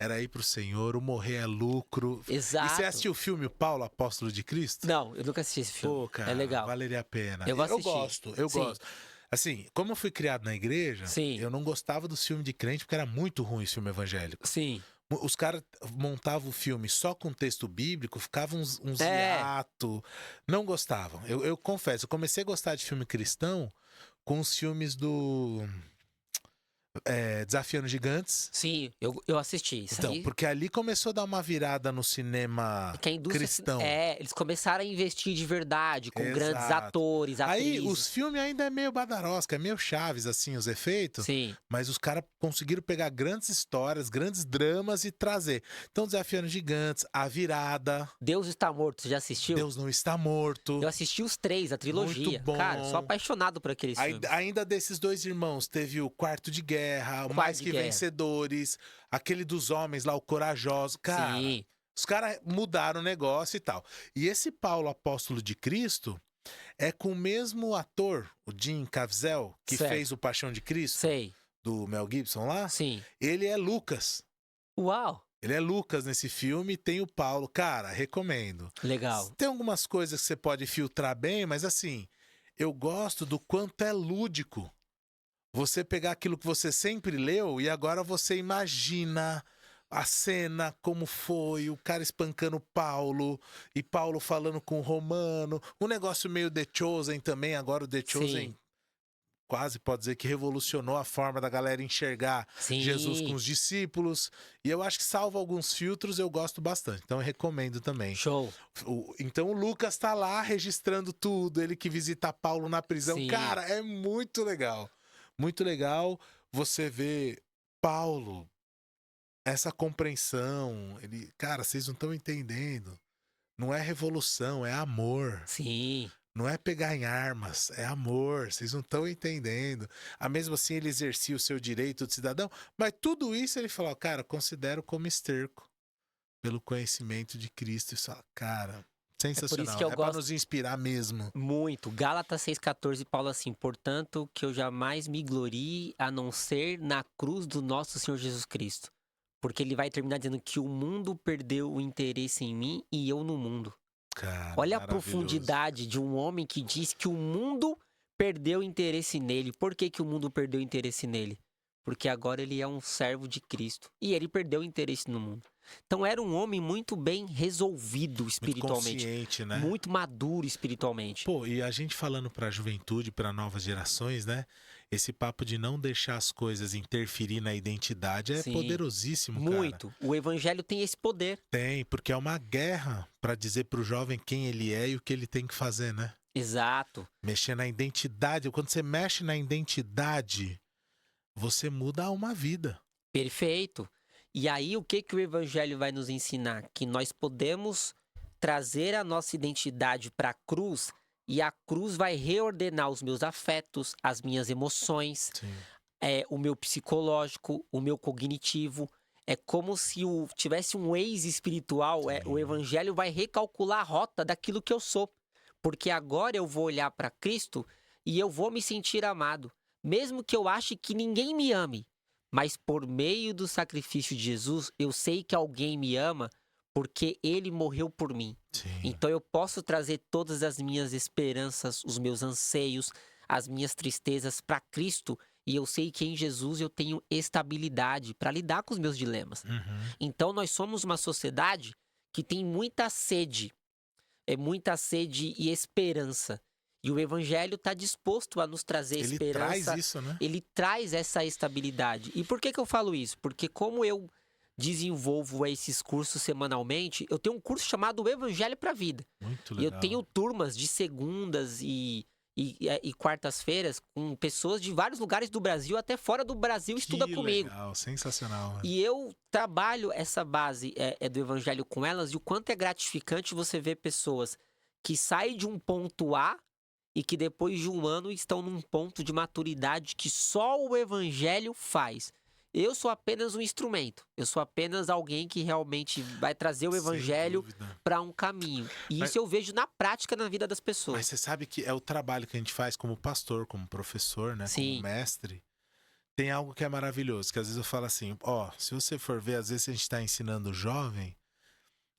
era ir pro Senhor, o morrer é lucro. Exato. E você assistiu o filme O Paulo, Apóstolo de Cristo? Não, eu nunca assisti esse filme. Pô, cara, é legal. valeria a pena. Eu vou assistir. Eu Sim. gosto. Assim, como eu fui criado na igreja, Sim. eu não gostava dos filmes de crente, porque era muito ruim esse filme evangélico. Sim. Os caras montavam o filme só com texto bíblico, ficavam uns É. hiatos, não gostavam. Eu confesso, eu comecei a gostar de filme cristão com os filmes do Desafiando Gigantes. Sim, eu assisti. Isso Então, aí, porque ali começou a dar uma virada no cinema que a indústria cristão. eles começaram a investir de verdade, com grandes Exato. atores, Aí atrizes. os filmes ainda é meio badarosca, é meio chaves, assim, os efeitos. Sim. Mas os caras conseguiram pegar grandes histórias, grandes dramas e trazer. Então, Desafiando Gigantes, A Virada, Deus Está Morto, você já assistiu? Deus Não Está Morto. Eu assisti os 3, a trilogia. Muito bom. Cara, sou apaixonado por aqueles filmes. Ainda desses dois irmãos, teve o Quarto de Guerra, o Quarto Mais de Que Guerra. Vencedores, aquele dos homens lá, o Corajoso. Cara, Sim. os caras mudaram o negócio e tal. E esse Paulo, apóstolo de Cristo, é com o mesmo ator, o Jim Caviezel, que Certo. fez o Paixão de Cristo, Sei. do Mel Gibson lá. Sim. Ele é Lucas. Uau. Ele é Lucas nesse filme, tem o Paulo. Cara, recomendo. Legal. Tem algumas coisas que você pode filtrar bem, mas assim, eu gosto do quanto é lúdico. Você pegar aquilo que você sempre leu e agora você imagina a cena, como foi, o cara espancando Paulo e Paulo falando com o Romano. Um negócio meio The Chosen também. Agora o The Chosen Sim. quase pode dizer que revolucionou a forma da galera enxergar Jesus com Sim. os discípulos. E eu acho que, salvo alguns filtros, eu gosto bastante. Então eu recomendo também. Show. Então o Lucas tá lá registrando tudo, ele que visita Paulo na prisão. Sim. Cara, é muito legal. Muito legal você ver Paulo, essa compreensão. Ele, cara, vocês não estão entendendo. Não é revolução, é amor. Sim. Não é pegar em armas, é amor. Vocês não estão entendendo. Mesmo assim, ele exercia o seu direito de cidadão. Mas tudo isso ele falou, cara, considero como esterco pelo conhecimento de Cristo. Isso, cara, É por isso sensacional. que eu É para gosto nos inspirar mesmo. muito. Gálatas 6,14, Paulo assim, portanto, que eu jamais me glorie a não ser na cruz do nosso Senhor Jesus Cristo. Porque ele vai terminar dizendo que o mundo perdeu o interesse em mim e eu no mundo. Cara, Olha a maravilhoso. profundidade de um homem que diz que o mundo perdeu interesse nele. Por que que o mundo perdeu interesse nele? Porque agora ele é um servo de Cristo. E ele perdeu interesse no mundo. Então era um homem muito bem resolvido Muito espiritualmente. consciente, né? Muito maduro espiritualmente. Pô, e a gente falando pra juventude, pra novas gerações, né? Esse papo de não deixar as coisas interferir na identidade é Sim. poderosíssimo, cara. Muito. O evangelho tem esse poder. Tem, porque é uma guerra pra dizer pro jovem quem ele é e o que ele tem que fazer, né? Exato. Mexer na identidade. Quando você mexe na identidade, você muda uma vida. Perfeito. E aí, o que que o evangelho vai nos ensinar? Que nós podemos trazer a nossa identidade para a cruz e a cruz vai reordenar os meus afetos, as minhas emoções, Sim. o meu psicológico, o meu cognitivo. É como se tivesse um Waze espiritual. O evangelho vai recalcular a rota daquilo que eu sou. Porque agora eu vou olhar para Cristo e eu vou me sentir amado. Mesmo que eu ache que ninguém me ame. Mas por meio do sacrifício de Jesus, eu sei que alguém me ama porque ele morreu por mim. Sim. Então eu posso trazer todas as minhas esperanças, os meus anseios, as minhas tristezas para Cristo e eu sei que em Jesus eu tenho estabilidade para lidar com os meus dilemas. Uhum. Então nós somos uma sociedade que tem muita sede e esperança. E o evangelho está disposto a nos trazer Ele esperança. traz isso, né? Ele traz essa estabilidade. E por que que eu falo isso? Porque como eu desenvolvo esses cursos semanalmente, eu tenho um curso chamado Evangelho para a Vida. Muito E legal. eu tenho turmas de segundas e quartas-feiras com pessoas de vários lugares do Brasil, até fora do Brasil, estuda Que comigo. legal, sensacional. Né? E eu trabalho essa base do evangelho com elas, e o quanto é gratificante você ver pessoas que saem de um ponto A e que depois de um ano estão num ponto de maturidade que só o evangelho faz. Eu sou apenas um instrumento. Eu sou apenas alguém que realmente vai trazer o evangelho para um caminho. E isso eu vejo na prática na vida das pessoas. Mas você sabe que é o trabalho que a gente faz como pastor, como professor, né? Sim. Como mestre. Tem algo que é maravilhoso, que às vezes eu falo assim, se você for ver, às vezes a gente está ensinando o jovem,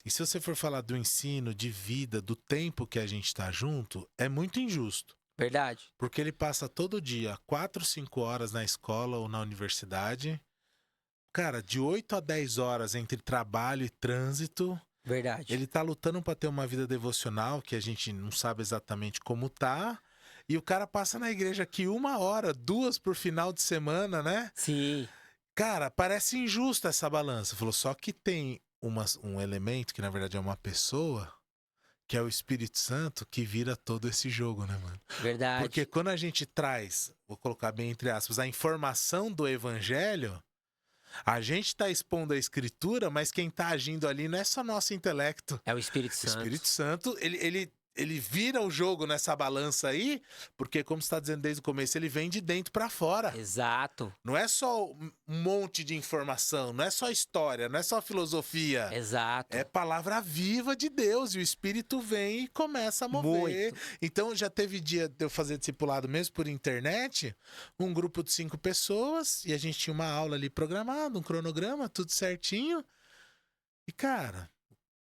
e se você for falar do ensino, de vida, do tempo que a gente está junto, é muito injusto. Verdade. Porque ele passa todo dia 4, 5 horas na escola ou na universidade. Cara, de 8 a 10 horas entre trabalho e trânsito. Verdade. Ele tá lutando para ter uma vida devocional, que a gente não sabe exatamente como tá. E o cara passa na igreja aqui 1 hora, 2 por final de semana, né? Sim. Cara, parece injusta essa balança. Falou, só que tem um elemento, que na verdade é uma pessoa, que é o Espírito Santo, que vira todo esse jogo, né, mano? Verdade. Porque quando a gente traz, vou colocar bem entre aspas, a informação do evangelho, a gente tá expondo a escritura, mas quem tá agindo ali não é só nosso intelecto. É o Espírito O Santo. Espírito Santo, ele vira o jogo nessa balança aí, porque, como você está dizendo desde o começo, ele vem de dentro para fora. Exato. Não é só um monte de informação, não é só história, não é só filosofia. Exato. É palavra viva de Deus, e o Espírito vem e começa a mover. Muito. Então, já teve dia de eu fazer discipulado mesmo por internet, um grupo de 5 pessoas, e a gente tinha uma aula ali programada, um cronograma, tudo certinho. E, cara,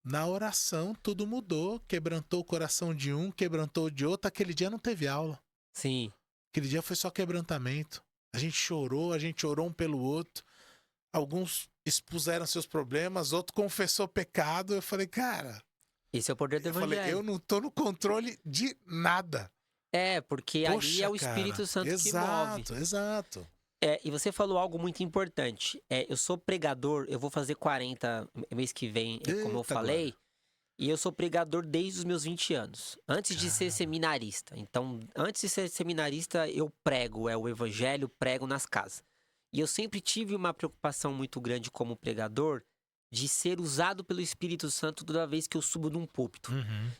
na oração tudo mudou. Quebrantou o coração de um, quebrantou o de outro. Aquele dia não teve aula. Sim. Aquele dia foi só quebrantamento. A gente orou um pelo outro. Alguns expuseram seus problemas, outro confessou pecado. Eu falei, cara, Esse é o poder do eu falei, evangelho. eu não tô no controle de nada. Porque ali Poxa, é o cara, Espírito Santo que move. Exato. E você falou algo muito importante. Eu sou pregador, eu vou fazer 40 mês que vem, como eu Eita, falei. glória. E eu sou pregador desde os meus 20 anos, antes de ser Cara, seminarista. Então, antes de ser seminarista, eu prego, o evangelho, prego nas casas. E eu sempre tive uma preocupação muito grande como pregador de ser usado pelo Espírito Santo toda vez que eu subo num púlpito.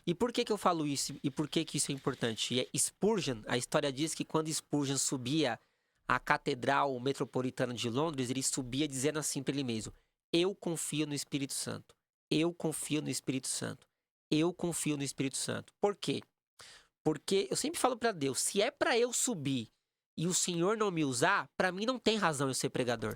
E por que eu falo isso? E por que isso é importante? Spurgeon, a história diz que quando Spurgeon subia à Catedral Metropolitana de Londres, ele subia dizendo assim para ele mesmo: eu confio no Espírito Santo. Eu confio no Espírito Santo. Eu confio no Espírito Santo. Por quê? Porque eu sempre falo para Deus, se é para eu subir e o Senhor não me usar, para mim não tem razão eu ser pregador.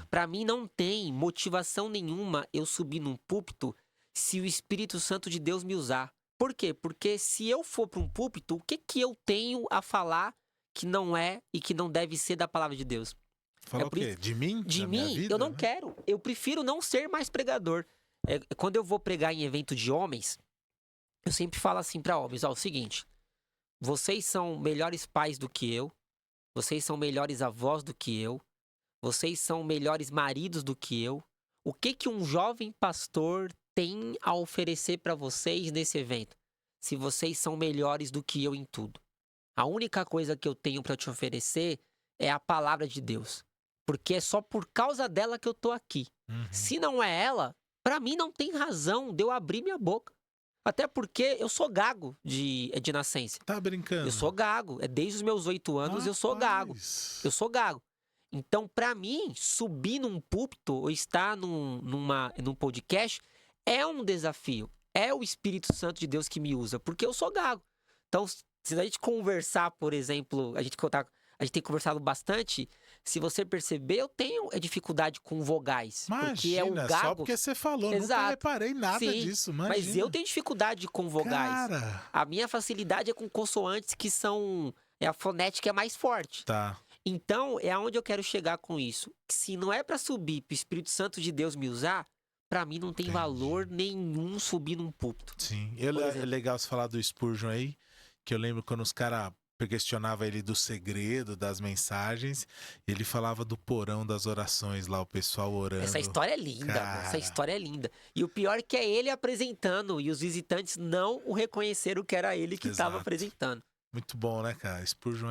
Para mim não tem motivação nenhuma eu subir num púlpito se o Espírito Santo de Deus me usar. Por quê? Porque se eu for para um púlpito, o que eu tenho a falar que não é e que não deve ser da palavra de Deus? Falar o quê? De mim? De Da minha mim, vida, eu não né? quero. Eu prefiro não ser mais pregador. Quando eu vou pregar em evento de homens, eu sempre falo assim para homens: ó, o seguinte, vocês são melhores pais do que eu, vocês são melhores avós do que eu, vocês são melhores maridos do que eu. O que um jovem pastor tem a oferecer para vocês nesse evento? Se vocês são melhores do que eu em tudo. A única coisa que eu tenho para te oferecer é a palavra de Deus. Porque é só por causa dela que eu tô aqui. Se não é ela, para mim não tem razão de eu abrir minha boca. Até porque eu sou gago de nascença. Tá brincando? Eu sou gago. Desde os meus 8 anos eu sou gago. Eu sou gago. Então, para mim, subir num púlpito ou estar num podcast é um desafio. É o Espírito Santo de Deus que me usa, porque eu sou gago. Então, se a gente conversar, por exemplo, a gente tem conversado bastante. Se você perceber, eu tenho dificuldade com vogais. Porque é o Imagina, gago. só porque você falou. Exato. Nunca reparei nada Sim, disso, imagina. mas eu tenho dificuldade com vogais. Cara. A minha facilidade é com consoantes que são... a fonética é mais forte. Tá. Então, é aonde eu quero chegar com isso. Se não é para subir, para o Espírito Santo de Deus me usar, para mim não tem valor nenhum subir num púlpito. Sim. É legal você falar do Spurgeon aí, que eu lembro quando os caras questionavam ele do segredo das mensagens, ele falava do porão das orações lá, o pessoal orando. Essa história é linda, Cara. essa história é linda. E o pior é que é ele apresentando e os visitantes não o reconheceram que era ele que estava apresentando. Muito bom, né, cara? Spurgeon,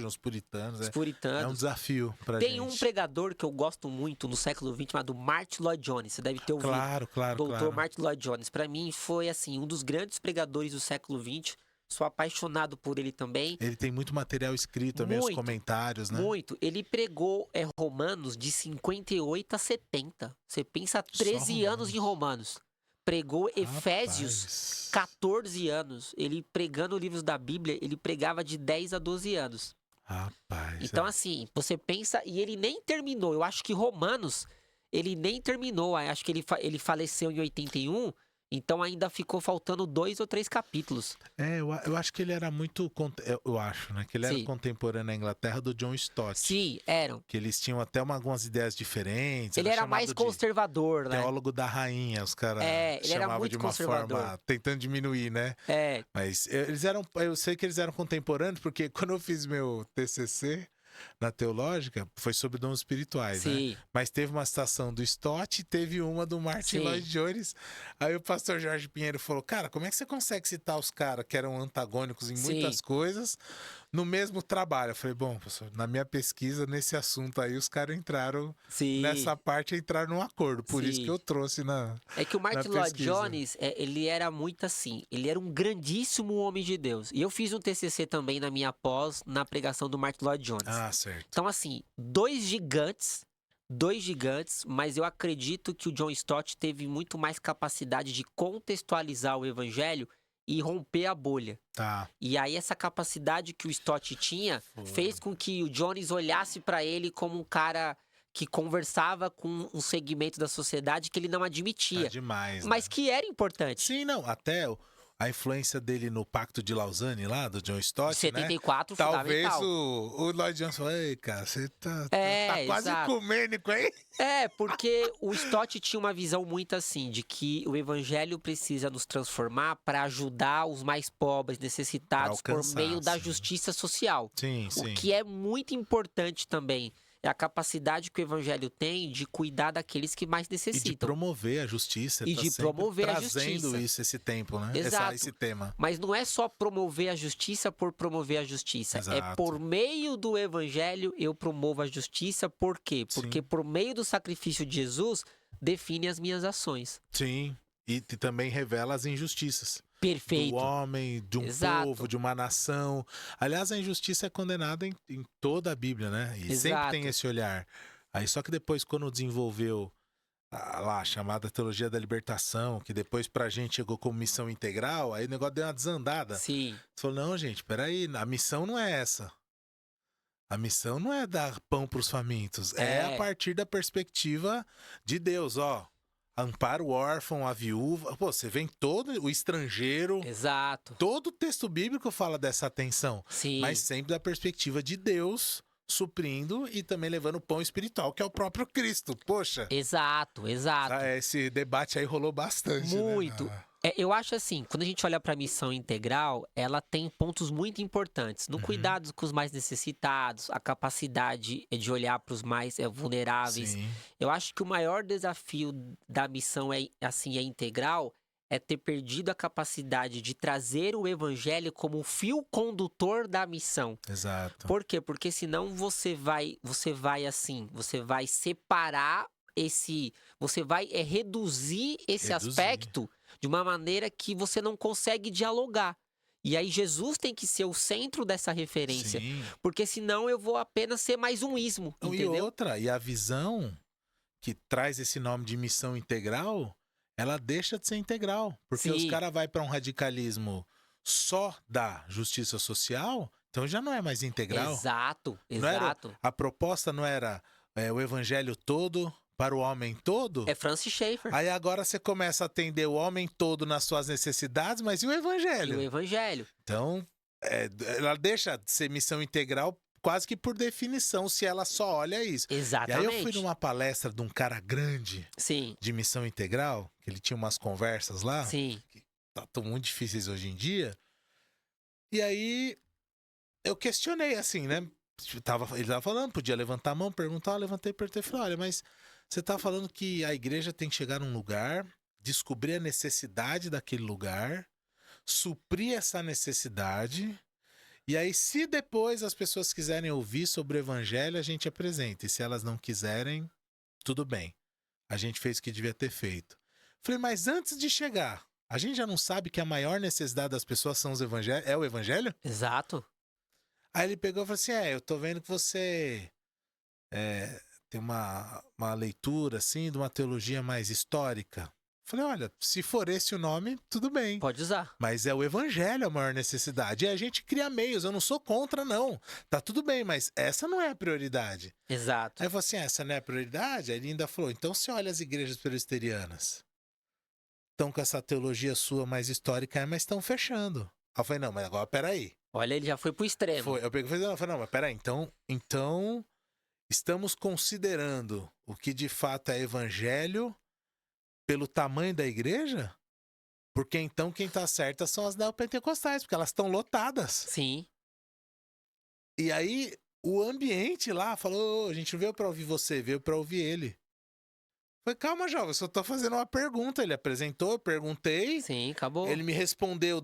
os puritanos. Os puritanos. É um desafio pra gente. Tem um pregador que eu gosto muito no século XX, chamado Martin Lloyd Jones. Você deve ter ouvido. Claro. Doutor Martin Lloyd Jones. Pra mim, foi, assim, um dos grandes pregadores do século XX. Sou apaixonado por ele também. Ele tem muito material escrito também, os comentários, né? Muito. Ele pregou Romanos de 58 a 70. Você pensa 13 anos em Romanos. Pregou Efésios 14 anos. Ele pregando livros da Bíblia, ele pregava de 10 a 12 anos. Rapaz. Então, assim, você pensa... E ele nem terminou. Eu acho que Romanos, ele nem terminou. Acho que ele faleceu em 81... Então ainda ficou faltando 2 ou 3 capítulos. Eu acho que ele era muito... Eu acho, né? Que ele era contemporâneo na Inglaterra do John Stott. Sim, eram. Que eles tinham até algumas ideias diferentes. Ele era mais conservador, né? Teólogo da rainha, os caras ele era muito de uma conservador. forma tentando diminuir, né? Mas eles eram... Eu sei que eles eram contemporâneos, porque quando eu fiz meu TCC... na teológica, foi sobre dons espirituais, né? Mas teve uma citação do Stott e teve uma do Martin Lloyd Jones. Aí o pastor Jorge Pinheiro falou, cara, como é que você consegue citar os caras que eram antagônicos em muitas coisas no mesmo trabalho? Eu falei, bom, professor, na minha pesquisa, nesse assunto aí, os caras entraram nessa parte, entraram num acordo. Por isso que eu trouxe na É que o Martin Lloyd Jones, ele era muito assim, ele era um grandíssimo homem de Deus. E eu fiz um TCC também na minha pós, na pregação do Martin Lloyd Jones. Certo. Então, assim, dois gigantes, mas eu acredito que o John Stott teve muito mais capacidade de contextualizar o evangelho e romper a bolha. E aí essa capacidade que o Stott tinha fez com que o Jones olhasse para ele como um cara que conversava com um segmento da sociedade que ele não admitia, Tá demais, mas né? que era importante. Sim, não, até a influência dele no Pacto de Lausanne lá, do John De Stott, né? 74, Talvez fundamental. o Lloyd Jones falou, ei, cara, você tá quase Exato. ecumênico aí. Porque o Stott tinha uma visão muito assim, de que o evangelho precisa nos transformar para ajudar os mais pobres, necessitados, Pra por alcançar, meio da sim. justiça social. Sim, O sim. que é muito importante também é a capacidade que o evangelho tem de cuidar daqueles que mais E de necessitam. promover a justiça. E Tá de sempre promover a trazendo justiça. isso, esse tempo, né? Exato. Esse tema. Mas não é só promover a justiça por promover a justiça. É Exato. por meio do evangelho eu promovo a justiça. Por quê? Porque Sim. por meio do sacrifício de Jesus define as minhas ações. Sim. E também revela as injustiças. Perfeito. Do homem, de um Exato. povo, de uma nação. Aliás, a injustiça é condenada em toda a Bíblia, né? E sempre tem Exato. esse olhar. Aí só que depois, quando desenvolveu lá a chamada teologia da libertação, que depois pra gente chegou como missão integral, aí o negócio deu uma desandada. Sim. Você falou, não, gente, peraí, a missão não é essa. A missão não é dar pão pros famintos. É a partir da perspectiva de Deus, ó. Ampara o órfão, a viúva. Pô, você vem todo o estrangeiro. Exato. Todo o texto bíblico fala dessa atenção. Sim. Mas sempre da perspectiva de Deus suprindo e também levando o pão espiritual, que é o próprio Cristo. Poxa. Exato. Esse debate aí rolou bastante, Muito. né? Eu acho assim, quando a gente olha para a missão integral, ela tem pontos muito importantes. No cuidado com os mais necessitados, a capacidade de olhar para os mais vulneráveis. Sim. Eu acho que o maior desafio da missão é integral, é ter perdido a capacidade de trazer o evangelho como um fio condutor da missão. Exato. Por quê? Porque senão você vai separar você vai reduzir esse aspecto de uma maneira que você não consegue dialogar. E aí Jesus tem que ser o centro dessa referência. Sim. Porque senão eu vou apenas ser mais um ismo, entendeu? E outra, e a visão que traz esse nome de missão integral, ela deixa de ser integral. Porque os caras vão para um radicalismo só da justiça social, então já não é mais integral. Exato. A proposta não era o evangelho todo para o homem todo? É Francis Schaeffer. Aí agora você começa a atender o homem todo nas suas necessidades, mas e o evangelho? E o evangelho. Então, ela deixa de ser missão integral quase que por definição, se ela só olha isso. Exatamente. E aí eu fui numa palestra de um cara grande de missão integral, que ele tinha umas conversas lá, que estão muito difíceis hoje em dia. E aí eu questionei assim, né? Ele tava falando, podia levantar a mão, perguntar, eu levantei, perguntei, falei, olha, mas você tá falando que a igreja tem que chegar num lugar, descobrir a necessidade daquele lugar, suprir essa necessidade, e aí se depois as pessoas quiserem ouvir sobre o evangelho, a gente apresenta, e se elas não quiserem, tudo bem, a gente fez o que devia ter feito. Falei, mas antes de chegar, a gente já não sabe que a maior necessidade das pessoas é o evangelho? Exato. Aí ele pegou e falou assim, eu tô vendo que você tem uma leitura, assim, de uma teologia mais histórica. Falei, olha, se for esse o nome, tudo bem. Pode usar. Mas é o evangelho a maior necessidade. E a gente cria meios, eu não sou contra, não. Tá tudo bem, mas essa não é a prioridade. Exato. Aí eu falei assim, essa não é a prioridade? Aí ele ainda falou, então você olha as igrejas presbiterianas. Estão com essa teologia sua mais histórica, mas estão fechando. Aí eu falei, não, mas agora peraí. Olha, ele já foi pro extremo. Eu peguei e falei, não, mas peraí, então estamos considerando o que de fato é evangelho pelo tamanho da igreja? Porque então quem tá certa são as neopentecostais, porque elas estão lotadas. Sim. E aí o ambiente lá falou, a gente não veio pra ouvir você, veio pra ouvir ele. Falei, calma, jovem, eu só tô fazendo uma pergunta. Ele apresentou, eu perguntei. Sim, acabou. Ele me respondeu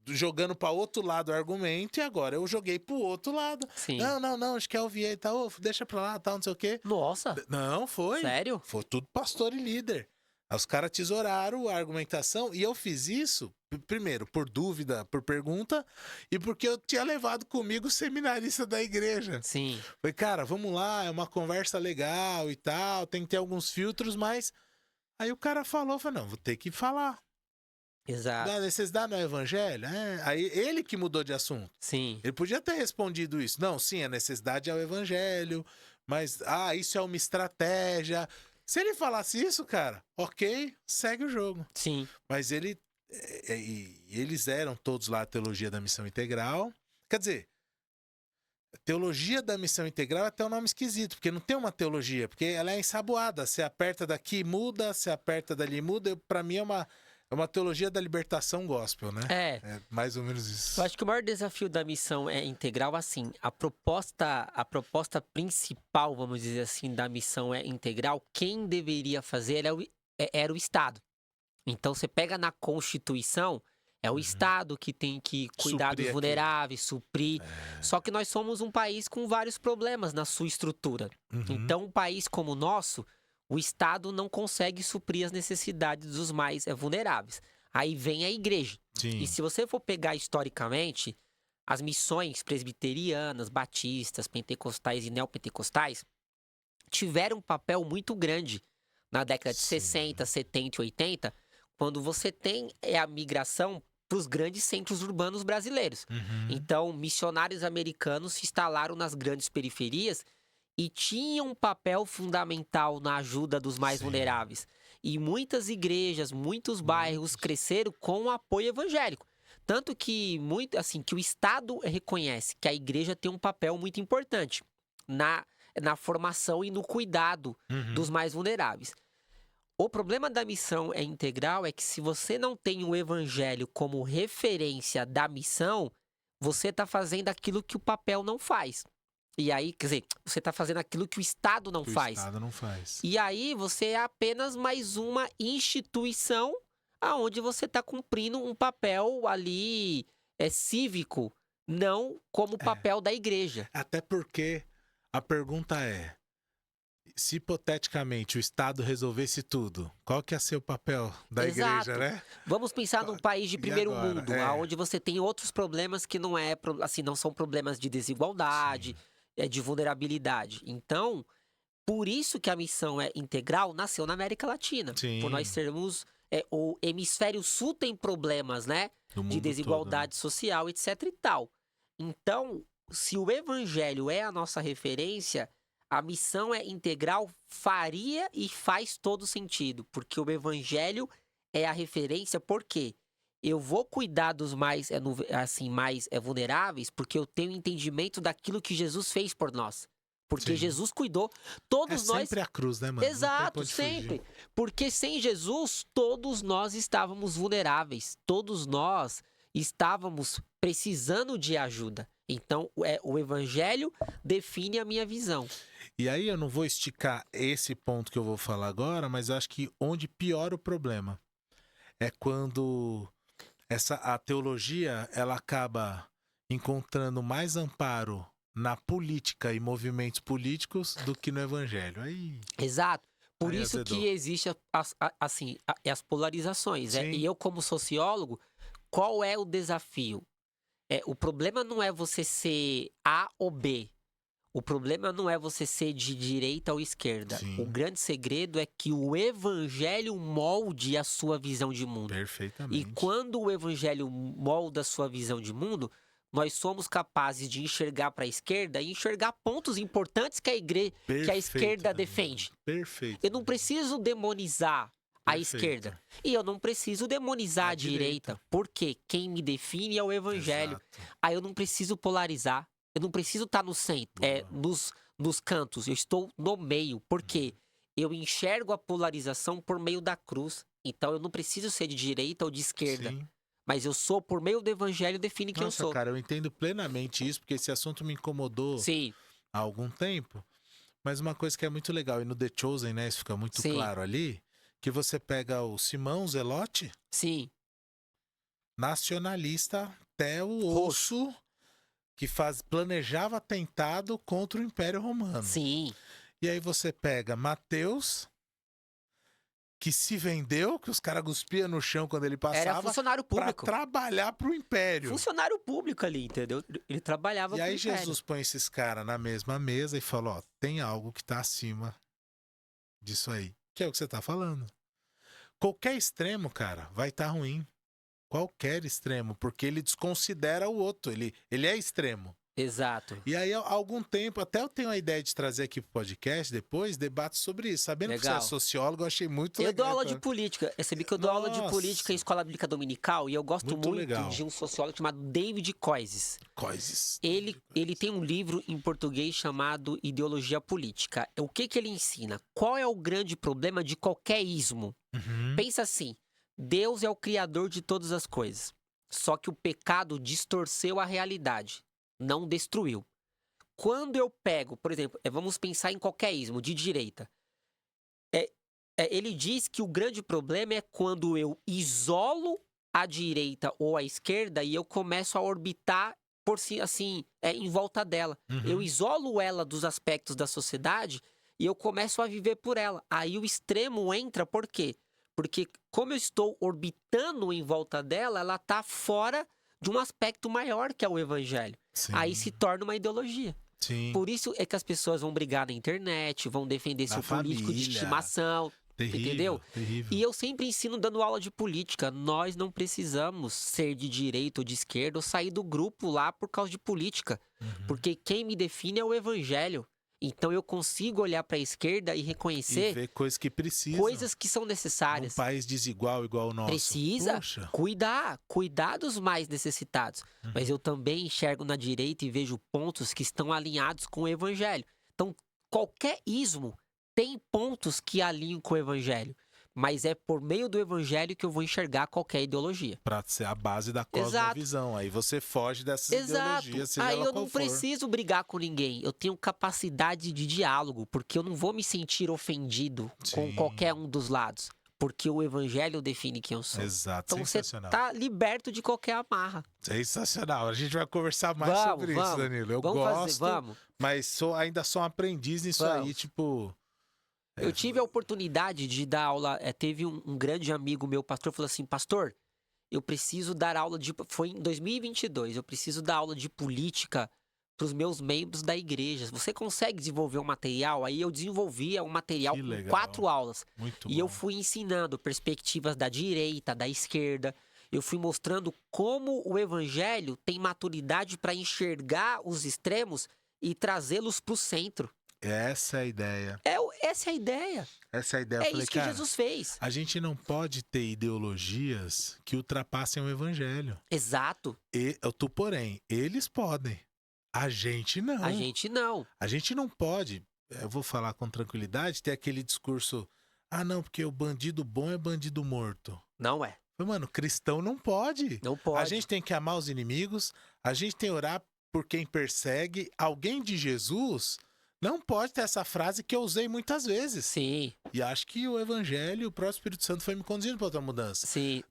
jogando para outro lado o argumento, e agora eu joguei pro outro lado. Sim. Não, acho que é ouvir aí, tá? Deixa pra lá, tal, não sei o quê. Nossa. Não, foi. Sério? Foi tudo pastor e líder. Aí os caras tesouraram a argumentação, e eu fiz isso, primeiro, por dúvida, por pergunta, e porque eu tinha levado comigo o seminarista da igreja. Sim. Falei, cara, vamos lá, é uma conversa legal e tal, tem que ter alguns filtros, mas... Aí o cara falou, falei, não, vou ter que falar. Exato. Da necessidade no evangelho? Aí ele que mudou de assunto. Sim. Ele podia ter respondido isso. Não, sim, a necessidade é o evangelho, mas isso é uma estratégia. Se ele falasse isso, cara, ok, segue o jogo. Sim. Mas eles eram todos lá a teologia da missão integral. Quer dizer, teologia da missão integral é até um nome esquisito, porque não tem uma teologia, porque ela é ensaboada. Você aperta daqui, muda, você aperta dali, muda. Pra mim é uma teologia da libertação gospel, né? É. É mais ou menos isso. Eu acho que o maior desafio da missão é integral, assim, a proposta principal, vamos dizer assim, da missão é integral, quem deveria fazer era o Estado. Então, você pega na Constituição, é o Estado que tem que cuidar Suprir dos aquilo. vulneráveis, suprir. Só que nós somos um país com vários problemas na sua estrutura. Uhum. Então, um país como o nosso, o Estado não consegue suprir as necessidades dos mais vulneráveis. Aí vem a igreja. Sim. E se você for pegar historicamente, as missões presbiterianas, batistas, pentecostais e neopentecostais tiveram um papel muito grande na década de Sim. 60, 70 e 80, quando você tem a migração para os grandes centros urbanos brasileiros. Uhum. Então, missionários americanos se instalaram nas grandes periferias e tinham um papel fundamental na ajuda dos mais Sim. vulneráveis. E muitas igrejas, muitos bairros cresceram com o apoio evangélico. Tanto que, que o Estado reconhece que a igreja tem um papel muito importante na formação e no cuidado Uhum. dos mais vulneráveis. O problema da missão integral é que se você não tem o evangelho como referência da missão, você está fazendo aquilo que o papel não faz. E aí, quer dizer, você está fazendo aquilo que o Estado não faz. O Estado não faz. E aí você é apenas mais uma instituição aonde você está cumprindo um papel ali cívico, não como papel da igreja. Até porque a pergunta é, se hipoteticamente o Estado resolvesse tudo, qual que ia ser o papel da Exato. igreja, né? Vamos pensar num país de E primeiro agora? mundo, É. onde você tem outros problemas que não são problemas de desigualdade, de vulnerabilidade. Então, por isso que a missão integral nasceu na América Latina. Sim. Por nós sermos... o hemisfério sul tem problemas, né? Do mundo De desigualdade todo, social, etc e tal. Então, se o evangelho é a nossa referência, a missão integral faria e faz todo sentido. Porque o evangelho é a referência, porque eu vou cuidar dos mais vulneráveis, porque eu tenho entendimento daquilo que Jesus fez por nós. Porque Sim. Jesus cuidou. Todos nós... sempre a cruz, né, mano? Exato, sempre. Porque sem Jesus, todos nós estávamos vulneráveis. Todos nós estávamos precisando de ajuda. Então, o evangelho define a minha visão. E aí eu não vou esticar esse ponto que eu vou falar agora, mas eu acho que onde piora o problema é quando a teologia ela acaba encontrando mais amparo na política e movimentos políticos do que no evangelho. Aí... Exato. Por Aí isso azedou. que existem as polarizações. Sim. E eu, como sociólogo, qual é o desafio? O problema não é você ser A ou B. O problema não é você ser de direita ou esquerda. Sim. O grande segredo é que o evangelho molde a sua visão de mundo. Perfeitamente. E quando o evangelho molda a sua visão de mundo, nós somos capazes de enxergar para a esquerda e enxergar pontos importantes que a esquerda defende. Perfeito. Eu não preciso demonizar a Perfeito. esquerda. E eu não preciso demonizar a direita. Porque quem me define é o evangelho. Exato. Aí eu não preciso polarizar. Eu não preciso estar no centro, nos cantos. Eu estou no meio. Porque eu enxergo a polarização por meio da cruz. Então eu não preciso ser de direita ou de esquerda. Sim. Mas eu sou, por meio do evangelho, define quem eu Nossa, sou. cara, eu entendo plenamente isso, porque esse assunto me incomodou Sim, há algum tempo. Mas uma coisa que é muito legal, e no The Chosen, né, isso fica muito Sim. claro ali, que você pega o Simão Zelote, sim, nacionalista até o osso, que planejava atentado contra o Império Romano. sim. E aí você pega Mateus, que se vendeu, que os caras cuspiam no chão quando ele Era passava, funcionário pra público. trabalhar pro Império. Funcionário público ali, entendeu? Ele trabalhava E pro aí império. Jesus põe esses caras na mesma mesa e fala, ó, tem algo que tá acima disso aí. Que é o que você tá falando. Qualquer extremo, cara, vai estar ruim. Qualquer extremo, porque ele desconsidera o outro. Ele é extremo. Exato. E aí, há algum tempo, até eu tenho a ideia de trazer aqui pro podcast depois, debates sobre isso. Sabendo que você é Legal. sociólogo, eu achei muito Eu dou legal. aula de política. Eu sabia que eu dou aula de política em Nossa, escola bíblica dominical e eu gosto muito muito legal. de um sociólogo chamado David Koyzis. Coisas. Ele tem um livro em português chamado Ideologia Política. O que que ele ensina? Qual é o grande problema de qualquer ismo? Uhum. Pensa assim, Deus é o criador de todas as coisas. Só que o pecado distorceu a realidade, não destruiu. Quando eu pego, por exemplo, vamos pensar em qualquer ismo de direita. Ele diz que o grande problema é quando eu isolo a direita ou a esquerda e eu começo a orbitar por si, assim, em volta dela. Uhum. Eu isolo ela dos aspectos da sociedade e eu começo a viver por ela. Aí o extremo entra, por quê? Porque como eu estou orbitando em volta dela, ela está fora de um aspecto maior que é o evangelho. Sim. Aí se torna uma ideologia. Sim. Por isso é que as pessoas vão brigar na internet, vão defender Na seu político de família. estimação. Terrível, Entendeu? terrível. E eu sempre ensino dando aula de política. Nós não precisamos ser de direita ou de esquerda ou sair do grupo lá por causa de política. Uhum. Porque quem me define é o evangelho. Então eu consigo olhar para a esquerda e E reconhecer ver coisas que precisam. coisas que são Um necessárias. país desigual igual o nosso. Precisa Poxa. cuidar dos mais necessitados. Uhum. Mas eu também enxergo na direita e vejo pontos que estão alinhados com o evangelho. Então, qualquer ismo tem pontos que alinham com o evangelho. Mas é por meio do evangelho que eu vou enxergar qualquer ideologia. Pra ser a base da cosmovisão. Aí você foge dessas ideologias, seja Aí ela eu qual não for. preciso brigar com ninguém. Eu tenho capacidade de diálogo, porque eu não vou me sentir ofendido com Sim. qualquer um dos lados. Porque o evangelho define quem eu sou. Exato, Então você sensacional. tá liberto de qualquer amarra. Sensacional. A gente vai conversar mais sobre isso, Danilo. Eu gosto, vamos. mas ainda sou um aprendiz nisso aí, Vamos. tipo... Eu tive a oportunidade de dar aula, teve um grande amigo meu, pastor, falou assim, pastor, eu preciso dar aula de... Foi em 2022, eu preciso dar aula de política para os meus membros da igreja. Você consegue desenvolver um material? Aí eu desenvolvia um material Que com legal. 4 aulas. Muito E bom. eu fui ensinando perspectivas da direita, da esquerda. Eu fui mostrando como o evangelho tem maturidade para enxergar os extremos e trazê-los para o centro. Essa é a ideia. Essa é a ideia. Essa é a ideia. Eu É falei, isso que cara, Jesus fez. a gente não pode ter ideologias que ultrapassem o evangelho. Exato. Porém, eles podem. A gente não. A gente não. A gente não pode, eu vou falar com tranquilidade, ter aquele discurso, não, porque o bandido bom é bandido morto. Não é. Mano, cristão não pode. Não pode. A gente tem que amar os inimigos, a gente tem que orar por quem persegue. Alguém de Jesus não pode ter essa frase que eu usei muitas vezes. Sim, E acho que o evangelho, o próprio Espírito Santo foi me conduzindo para outra mudança. sim.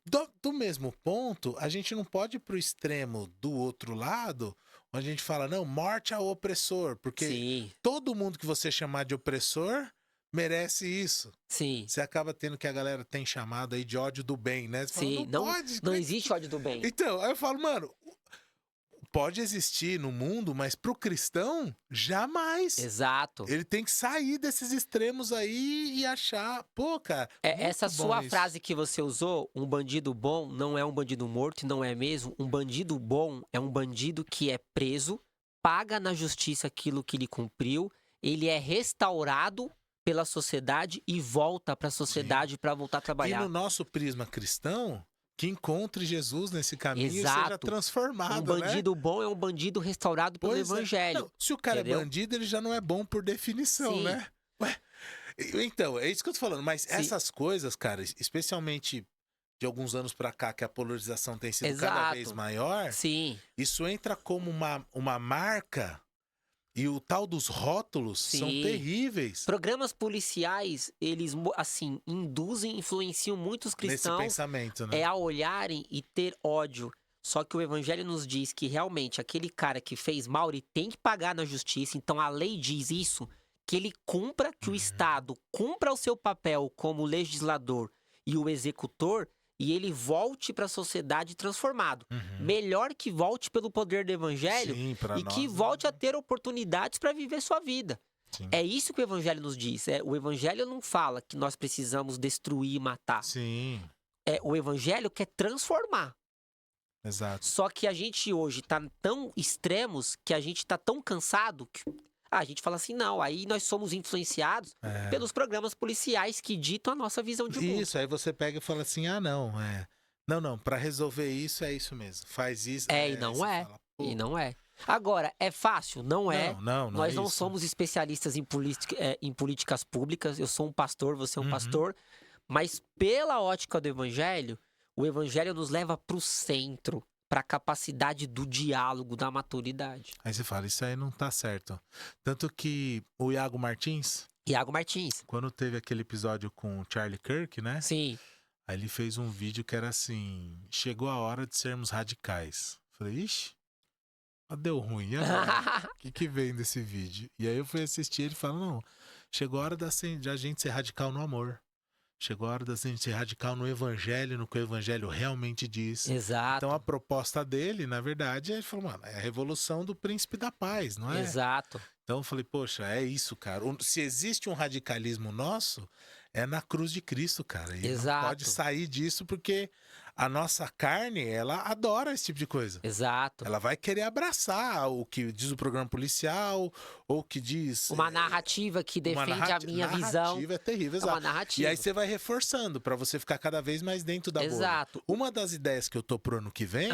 Do mesmo ponto, a gente não pode ir pro extremo do outro lado, onde a gente fala, não, morte ao opressor, porque Sim, todo mundo que você chamar de opressor merece isso. sim. Você acaba tendo que a galera tem chamado aí de ódio do bem, né? Você Sim. fala, não pode. Não existe ódio do bem. Então, aí eu falo, mano, pode existir no mundo, mas pro cristão, jamais. Exato. Ele tem que sair desses extremos aí e achar, pô, cara. Essa muito bom sua isso. frase que você usou, um bandido bom não é um bandido morto, não é mesmo? Um bandido bom é um bandido que é preso, paga na justiça aquilo que ele cumpriu, ele é restaurado pela sociedade e volta para a sociedade para voltar a E trabalhar. no nosso prisma cristão, que encontre Jesus nesse caminho e Exato. seja transformado, Um bandido bom é um bandido restaurado pelo Pois é. evangelho. Não, se o cara entendeu? é bandido, ele já não é bom por definição, Sim. né? Ué, então, é isso que eu tô falando. Mas Sim. essas coisas, cara, especialmente de alguns anos pra cá, que a polarização tem sido cada Exato. vez maior, Sim, isso entra como uma marca e o tal dos rótulos são Sim. terríveis programas policiais, eles, assim, induzem, influenciam muitos nesse cristãos pensamento, né? a olharem e ter ódio. Só que o evangelho nos diz que realmente aquele cara que fez mal, ele tem que pagar na justiça. Então a lei diz isso, que ele cumpra, que o Estado cumpra o seu papel como legislador e o executor, e ele volte para a sociedade transformado. Uhum. Melhor que volte pelo poder do evangelho Sim, pra e nós, que volte a ter oportunidades para viver sua vida. Sim. É isso que o evangelho nos diz. O evangelho não fala que nós precisamos destruir e matar. Sim. O evangelho quer transformar. Exato. Só que a gente hoje tá tão extremos que a gente tá tão cansado que a gente fala assim, não, aí nós somos influenciados pelos programas policiais que ditam a nossa visão de mundo. Isso, aí você pega e fala assim, não, Não, pra resolver isso é isso mesmo. Faz isso. E não é. Fala, E não é. Agora, é fácil? Não é. Não Nós é não isso. somos especialistas em políticas públicas. Eu sou um pastor, você é um pastor. Mas pela ótica do evangelho, o evangelho nos leva para o centro, para a capacidade do diálogo, da maturidade. Aí você fala, isso aí não tá certo. Tanto que o Iago Martins, Quando teve aquele episódio com o Charlie Kirk, né? Sim. Aí ele fez um vídeo que era assim, chegou a hora de sermos radicais. Falei, ixi, deu ruim, e agora? O que vem desse vídeo? E aí eu fui assistir, ele falou, não, chegou a hora de a gente ser radical no amor. Chegou a hora da gente ser radical no evangelho, no que o evangelho realmente diz. Exato. Então a proposta dele, na verdade, ele falou, mano, é a revolução do príncipe da paz, não é? Exato. Então eu falei, poxa, é isso, cara. Se existe um radicalismo nosso, é na cruz de Cristo, cara. E Exato. não pode sair disso porque a nossa carne, ela adora esse tipo de coisa. Exato. Ela vai querer abraçar o que diz o programa policial, ou o que diz... Uma narrativa que defende a minha visão. Narrativa é terrível, É exato. uma narrativa. E aí você vai reforçando pra você ficar cada vez mais dentro da bolha. Exato. Uma das ideias que eu tô pro ano que vem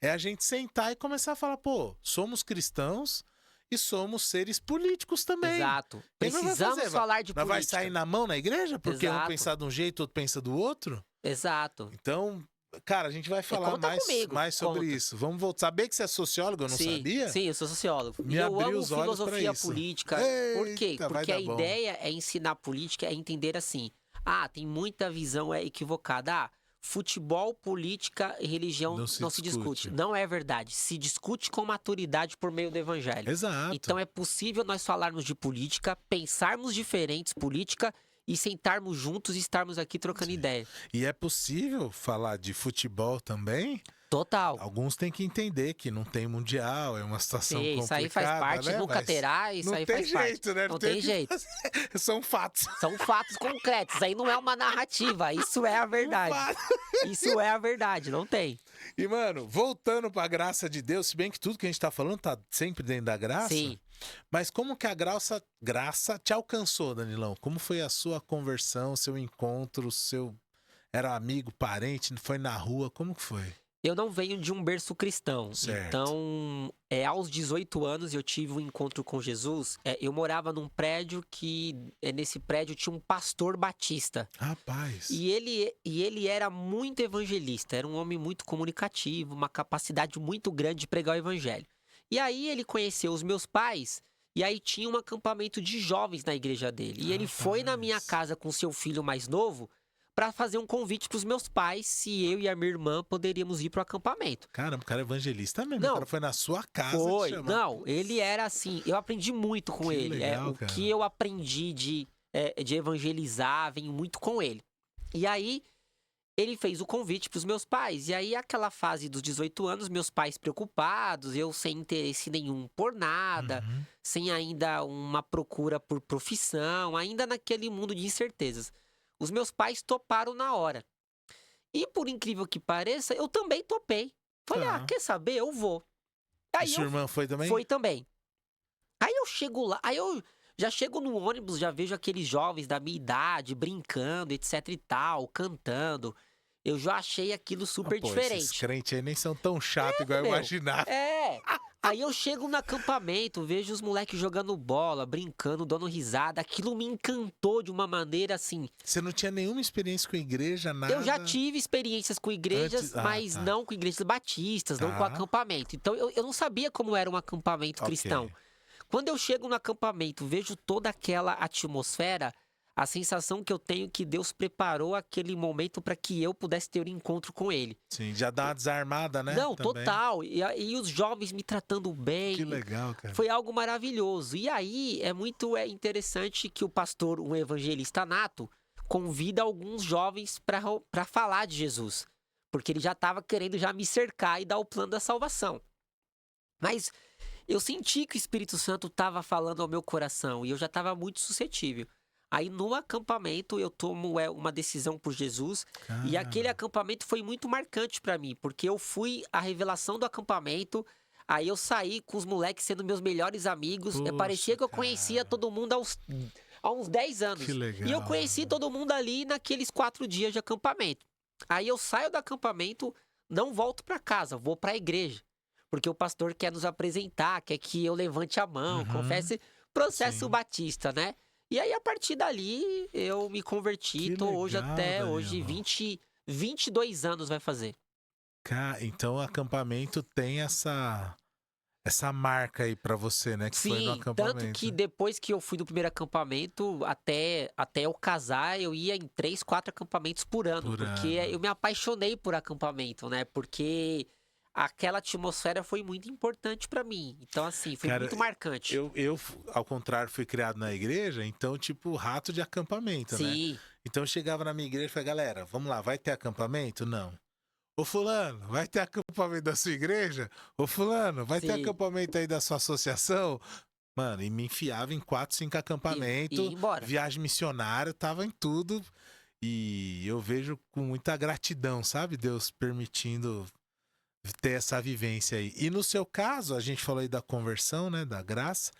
é a gente sentar e começar a falar, pô, somos cristãos e somos seres políticos também. Exato. Quem vai Precisamos fazer? falar de Nós vai política. sair na mão na igreja? Porque um Exato. pensa de um jeito, outro pensa do outro? Exato. Então, cara, a gente vai falar conta comigo, mais sobre conta. isso. Vamos voltar. Saber que você é sociólogo, eu não sabia? Sim, eu sou sociólogo. Me E eu abriu amo os olhos pra filosofia isso. política. Por quê? Eita, vai Porque a dar bom. ideia é ensinar política, é entender assim. Tem muita visão equivocada. Futebol, política e religião não se discute. Não é verdade. Se discute com maturidade por meio do evangelho. Exato. Então é possível nós falarmos de política, pensarmos diferentes política e sentarmos juntos e estarmos aqui trocando ideia. E é possível falar de futebol também? Total. Alguns têm que entender que não tem mundial, é uma situação complicada. Isso aí faz parte, né? nunca terá, isso aí faz parte. Não tem jeito, né? Não tem jeito. São fatos. São fatos concretos, isso aí não é uma narrativa, isso é a verdade. Isso é a verdade, não tem. E, mano, voltando pra graça de Deus, se bem que tudo que a gente tá falando tá sempre dentro da graça. Sim. Mas como que a graça te alcançou, Danilão? Como foi a sua conversão, seu encontro, era amigo, parente, foi na rua, como que foi? Eu não venho de um berço cristão. Certo. Então, aos 18 anos eu tive um encontro com Jesus. Eu morava num prédio que, nesse prédio, tinha um pastor batista. Rapaz. E ele era muito evangelista, era um homem muito comunicativo, uma capacidade muito grande de pregar o evangelho. E aí ele conheceu os meus pais, e aí tinha um acampamento de jovens na igreja dele. E ele foi na minha casa com seu filho mais novo, para fazer um convite para os meus pais se eu e a minha irmã poderíamos ir para o acampamento. Caramba, o cara é evangelista mesmo. Não, o cara foi na sua casa. Foi, não, ele era assim, eu aprendi muito com ele. Legal, o cara. que eu aprendi de evangelizar, venho muito com ele. E aí, ele fez o convite para os meus pais. E aí, aquela fase dos 18 anos, meus pais preocupados, eu sem interesse nenhum por nada, sem ainda uma procura por profissão, ainda naquele mundo de incertezas. Os meus pais toparam na hora. E por incrível que pareça, eu também topei. Falei, quer saber? Eu vou. Aí sua irmã foi também? Foi também. Aí eu chego lá, aí eu já chego no ônibus, já vejo aqueles jovens da minha idade brincando, etc e tal, cantando. Eu já achei aquilo super diferente. Esses crentes aí nem são tão chatos igual eu imaginava. Aí eu chego no acampamento, vejo os moleques jogando bola, brincando, dando risada. Aquilo me encantou de uma maneira assim. Você não tinha nenhuma experiência com igreja, nada? Eu já tive experiências com igrejas, mas não com igrejas batistas, não com acampamento. Então eu não sabia como era um acampamento cristão. Quando eu chego no acampamento, vejo toda aquela atmosfera, a sensação que eu tenho que Deus preparou aquele momento para que eu pudesse ter um encontro com ele. Sim, já dá uma desarmada, né? Não, também. total. E os jovens me tratando bem. Que legal, cara. Foi algo maravilhoso. E aí é muito interessante que o pastor, um evangelista nato, convida alguns jovens para falar de Jesus. Porque ele já estava querendo já me cercar e dar o plano da salvação. Mas eu senti que o Espírito Santo estava falando ao meu coração e eu já estava muito suscetível. Aí no acampamento eu tomo uma decisão por Jesus. E aquele Cara, acampamento foi muito marcante pra mim, porque eu fui a revelação do acampamento. Aí eu saí com os moleques sendo meus melhores amigos. poxa, Parecia que eu conhecia cara, todo mundo há uns 10 que anos. E eu legal, conheci mano. todo mundo ali naqueles 4 dias de acampamento. Aí eu saio do acampamento, não volto pra casa, vou pra igreja. Porque o pastor quer nos apresentar, quer que eu levante a mão, Uhum, confesse, processo sim. batista, né? E aí, a partir dali, eu me converti, Que tô hoje legal, até hoje, Danilo. 22 anos vai fazer. Então o acampamento tem essa marca aí pra você, né? Que foi no Sim, tanto que acampamento. depois que eu fui do primeiro acampamento, até eu casar, eu ia em 3, 4 acampamentos por ano, Por porque ano. eu me apaixonei por acampamento, né? Porque aquela atmosfera foi muito importante pra mim. Então, assim, foi Cara, muito marcante. eu, ao contrário, fui criado na igreja, então, tipo, rato de acampamento, né? Sim, Então eu chegava na minha igreja e falei, galera, vamos lá, vai ter acampamento? Não. Ô fulano, vai ter acampamento da sua igreja? Ô fulano, vai ter sim. acampamento aí da sua associação? Mano, e me enfiava em 4, 5 E acampamentos, ir embora. viagem missionária, tava em tudo. E eu vejo com muita gratidão, sabe? Deus permitindo ter essa vivência aí. E no seu caso, a gente falou aí da conversão, né? Da graça.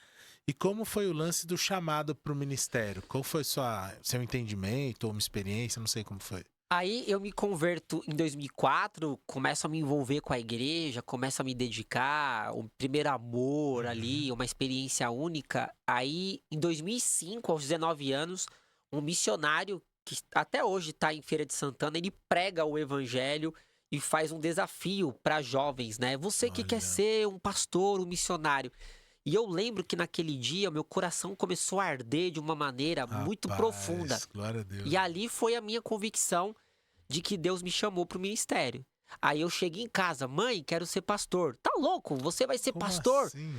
E como foi o lance do chamado para o ministério? Qual foi seu entendimento ou uma experiência? Não sei como foi. Aí eu me converto em 2004, começo a me envolver com a igreja, começo a me dedicar, o primeiro amor Uhum. ali, uma experiência única. Aí, em 2005, aos 19 anos, um missionário que até hoje está em Feira de Santana, ele prega o evangelho e faz um desafio para jovens, né? Você que quer Olha, ser um pastor, um missionário. E eu lembro que naquele dia meu coração começou a arder de uma maneira muito profunda. rapaz, glória a E Deus. ali foi a minha convicção de que Deus me chamou para o ministério. Aí eu cheguei em casa, mãe, quero ser pastor. Tá louco? Você vai ser Como pastor? assim?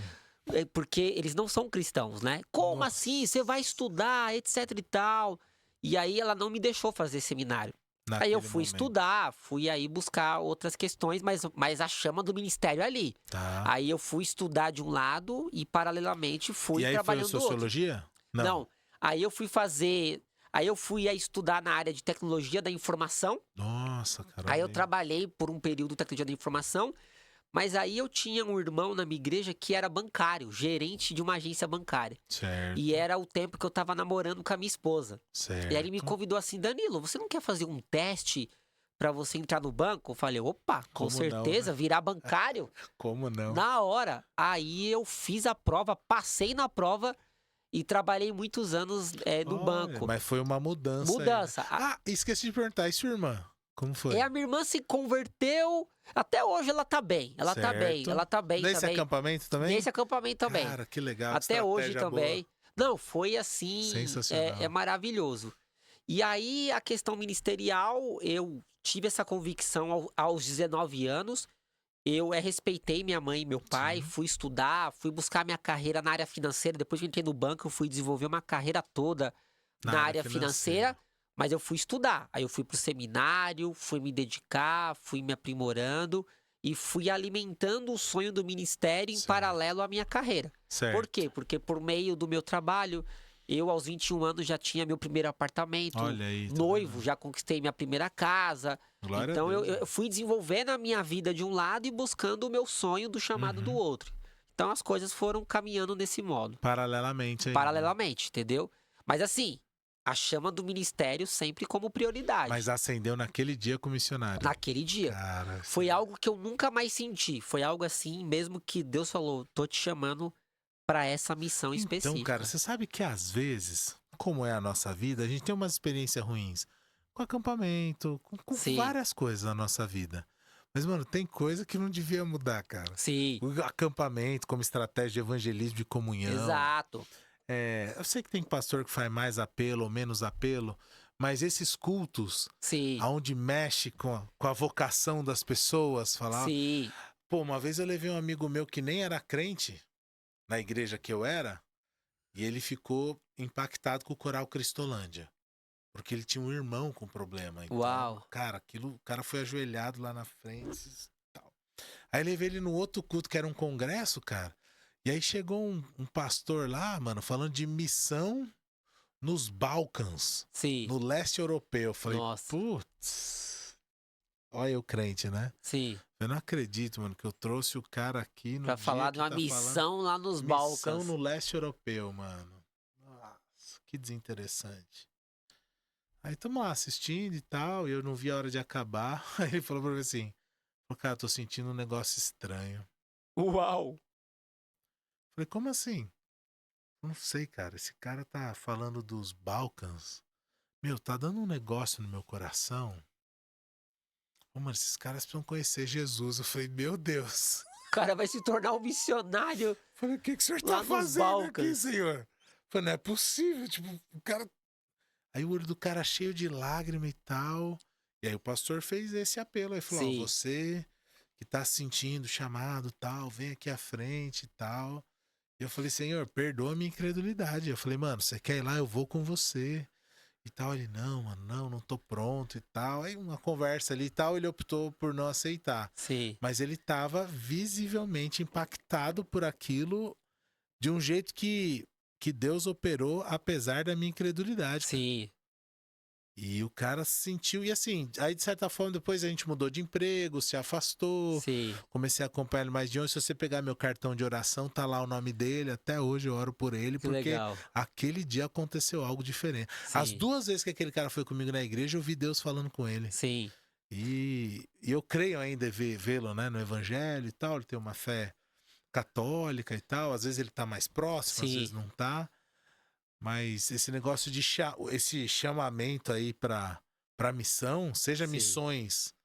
Porque eles não são cristãos, né? Como assim? Você vai Nossa, estudar, etc e tal. E aí ela não me deixou fazer seminário. Aí eu naquele fui momento. estudar, fui aí buscar outras questões, mas a chama do ministério é ali. Tá. Aí eu fui estudar de um lado e paralelamente E fui aí foi o trabalhando do outro. sociologia? Não. Não, aí eu fui fazer, aí eu fui a estudar na área de tecnologia da informação. Nossa, cara, Aí eu olha aí. trabalhei por um período em tecnologia da informação, mas aí eu tinha um irmão na minha igreja que era bancário, gerente de uma agência bancária. E Certo, era o tempo que eu tava namorando com a minha esposa. E aí ele me certo. convidou assim, Danilo, você não quer fazer um teste pra você entrar no banco? Eu falei, opa, com Como não, né? certeza, virar bancário? Como não? Na hora. Aí eu fiz a prova, passei na prova e trabalhei muitos anos no Olha, banco. mas foi uma mudança aí, né? Mudança. Ah, esqueci de perguntar, e sua irmã? Como E foi? a minha irmã se converteu. Até hoje ela tá bem. Ela tá bem. Certo. Ela tá bem Nesse também. acampamento também? Nesse acampamento também. Cara, que legal, que Até hoje estratégia boa. também. Não, foi assim. É Sensacional. maravilhoso. E aí, a questão ministerial, eu tive essa convicção aos 19 anos. Eu respeitei minha mãe e meu pai, Sim, fui estudar, fui buscar minha carreira na área financeira. Depois que eu entrei no banco, eu fui desenvolver uma carreira toda na na área área financeira, financeira. mas eu fui estudar. Aí eu fui pro seminário, fui me dedicar, fui me aprimorando e fui alimentando o sonho do ministério em Certo, paralelo à minha carreira. Por certo. quê? Porque por meio do meu trabalho, eu aos 21 anos já tinha meu primeiro apartamento, Olha aí, tá vendo? noivo, já conquistei minha primeira casa. Glória a Então Deus, eu mano. fui desenvolvendo a minha vida de um lado e buscando o meu sonho do chamado do Uhum. outro. Então as coisas foram caminhando nesse modo, Paralelamente aí, né? paralelamente, entendeu? Mas assim, a chama do ministério sempre como Mas prioridade. acendeu naquele dia com o missionário. Naquele dia. Cara, Foi algo que eu nunca mais senti. Foi algo assim, mesmo que Deus falou, tô te chamando para essa missão então, cara, específica. você sabe que às vezes, como é a nossa vida, a gente tem umas experiências ruins com acampamento, com Sim, várias coisas na nossa vida. Mas, mano, tem coisa que não devia mudar, cara. sim, O acampamento como estratégia de evangelismo, de comunhão. exato. Eu sei que tem pastor que faz mais apelo ou menos apelo, mas esses cultos, Sim, aonde mexe com a vocação das pessoas, falar. sim. Pô, uma vez eu levei um amigo meu que nem era crente na igreja que eu era, e ele ficou impactado com o Coral Cristolândia. Porque ele tinha um irmão com problema. Então, Uau. cara, o cara foi ajoelhado lá na frente e tal. Aí levei ele no outro culto, que era um congresso, cara. E aí chegou um pastor lá, mano, falando de missão nos Balcãs, Sim. no leste europeu. Eu falei, Nossa. putz, olha o crente, né? Sim. Eu não acredito, mano, que eu trouxe o cara aqui no Pra dia falar que de uma tá missão lá nos falando missão Balcãs. no leste europeu, mano. Nossa, que desinteressante. Aí tamo lá assistindo e tal, e eu não vi a hora de acabar. Aí ele falou pra mim assim, cara, tô sentindo um negócio estranho. Uau! Falei, como assim? Não sei, cara, esse cara tá falando dos Balcãs. Meu, tá dando um negócio no meu coração. Ô, mano, esses caras precisam conhecer Jesus. Eu falei, meu Deus. O cara vai se tornar um missionário. Falei, o que que o senhor Lá tá nos fazendo aqui, Balcãs. senhor? Falei, não é possível, tipo, o cara... Aí o olho do cara cheio de lágrima e tal. E aí o pastor fez esse apelo. Aí falou, ó, Sim. você que tá se sentindo chamado tal, vem aqui à frente e tal. E eu falei, Senhor, perdoa a minha incredulidade. Eu falei, mano, você quer ir lá? Eu vou com você. E tal, ele, não, mano, não tô pronto e tal. Aí uma conversa ali e tal, ele optou por não aceitar. Sim. Mas ele tava visivelmente impactado por aquilo de um jeito que Deus operou apesar da minha incredulidade. Cara. Sim. E o cara se sentiu, e assim, aí de certa forma depois a gente mudou de emprego, se afastou, Sim. comecei a acompanhar ele mais de longe. Se você pegar meu cartão de oração, tá lá o nome dele, até hoje eu oro por ele, Que porque legal. aquele dia aconteceu algo diferente. As Sim. 2 vezes que aquele cara foi comigo na igreja, eu vi Deus falando com ele. Sim. E eu creio ainda vê-lo, né, no evangelho e tal, ele tem uma fé católica e tal, às vezes ele tá mais próximo, às Sim. vezes não tá. Mas esse negócio de esse chamamento aí para missão, seja Sim. missões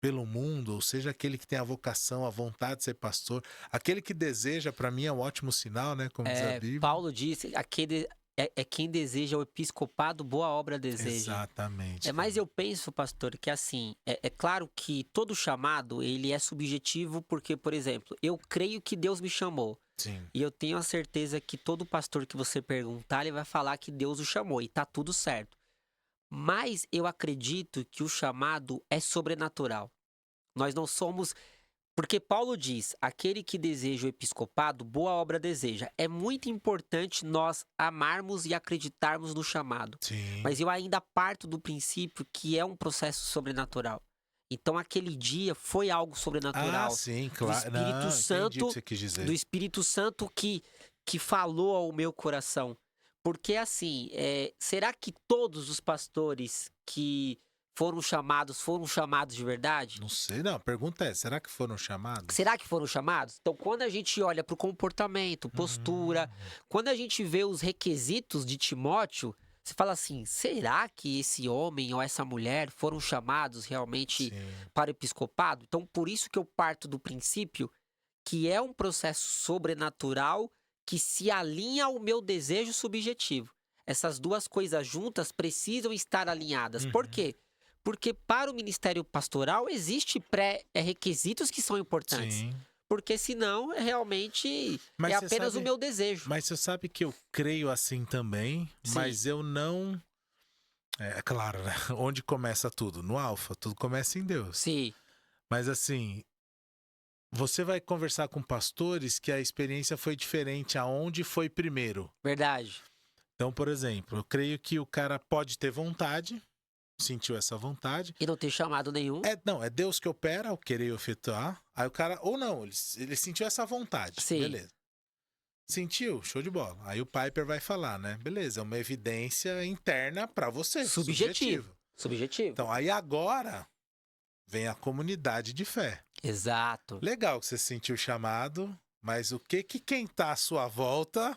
pelo mundo, ou seja aquele que tem a vocação, a vontade de ser pastor, aquele que deseja, para mim é um ótimo sinal, né, como diz a Bíblia. Paulo disse, aquele é quem deseja o episcopado, boa obra deseja. Exatamente. Mas eu penso, pastor, que assim, é claro que todo chamado, ele é subjetivo, porque, por exemplo, eu creio que Deus me chamou. Sim. E eu tenho a certeza que todo pastor que você perguntar, ele vai falar que Deus o chamou, e tá tudo certo. Mas eu acredito que o chamado é sobrenatural. Nós não somos... Porque Paulo diz, aquele que deseja o episcopado, boa obra deseja. É muito importante nós amarmos e acreditarmos no chamado. Sim. Mas eu ainda parto do princípio que é um processo sobrenatural. Então aquele dia foi algo sobrenatural. sim, claro. Do Espírito Santo, entendi o que você quis dizer. do Espírito Santo que falou ao meu coração. Porque assim, será que todos os pastores que foram chamados de verdade? Não sei, não. A pergunta é, será que foram chamados? Será que foram chamados? Então, quando a gente olha para o comportamento, postura, quando a gente vê os requisitos de Timóteo, você fala assim, será que esse homem ou essa mulher foram chamados realmente para o episcopado? Então, por isso que eu parto do princípio que é um processo sobrenatural que se alinha ao meu desejo subjetivo. Essas duas coisas juntas precisam estar alinhadas. Por quê? Porque para o ministério pastoral existe pré-requisitos que são importantes. Sim. Porque senão realmente Mas é você apenas sabe- o meu desejo. Mas você sabe que eu creio assim também, Sim. mas eu não... É claro, né? Onde começa tudo? No alfa, tudo começa em Deus. Sim, Mas assim, você vai conversar com pastores que a experiência foi diferente aonde foi primeiro. verdade. Então, por exemplo, eu creio que o cara pode ter vontade, sentiu essa vontade. E não ter chamado nenhum. É Deus que opera, o querer efetuar. Aí o cara, ou não, ele sentiu essa vontade. Sim. Beleza. Sentiu, show de bola. Aí o Piper vai falar, né? Beleza, é uma evidência interna pra você. Subjetivo. Então, aí agora vem a comunidade de fé. Exato. Legal que você sentiu o chamado, mas o que quem tá à sua volta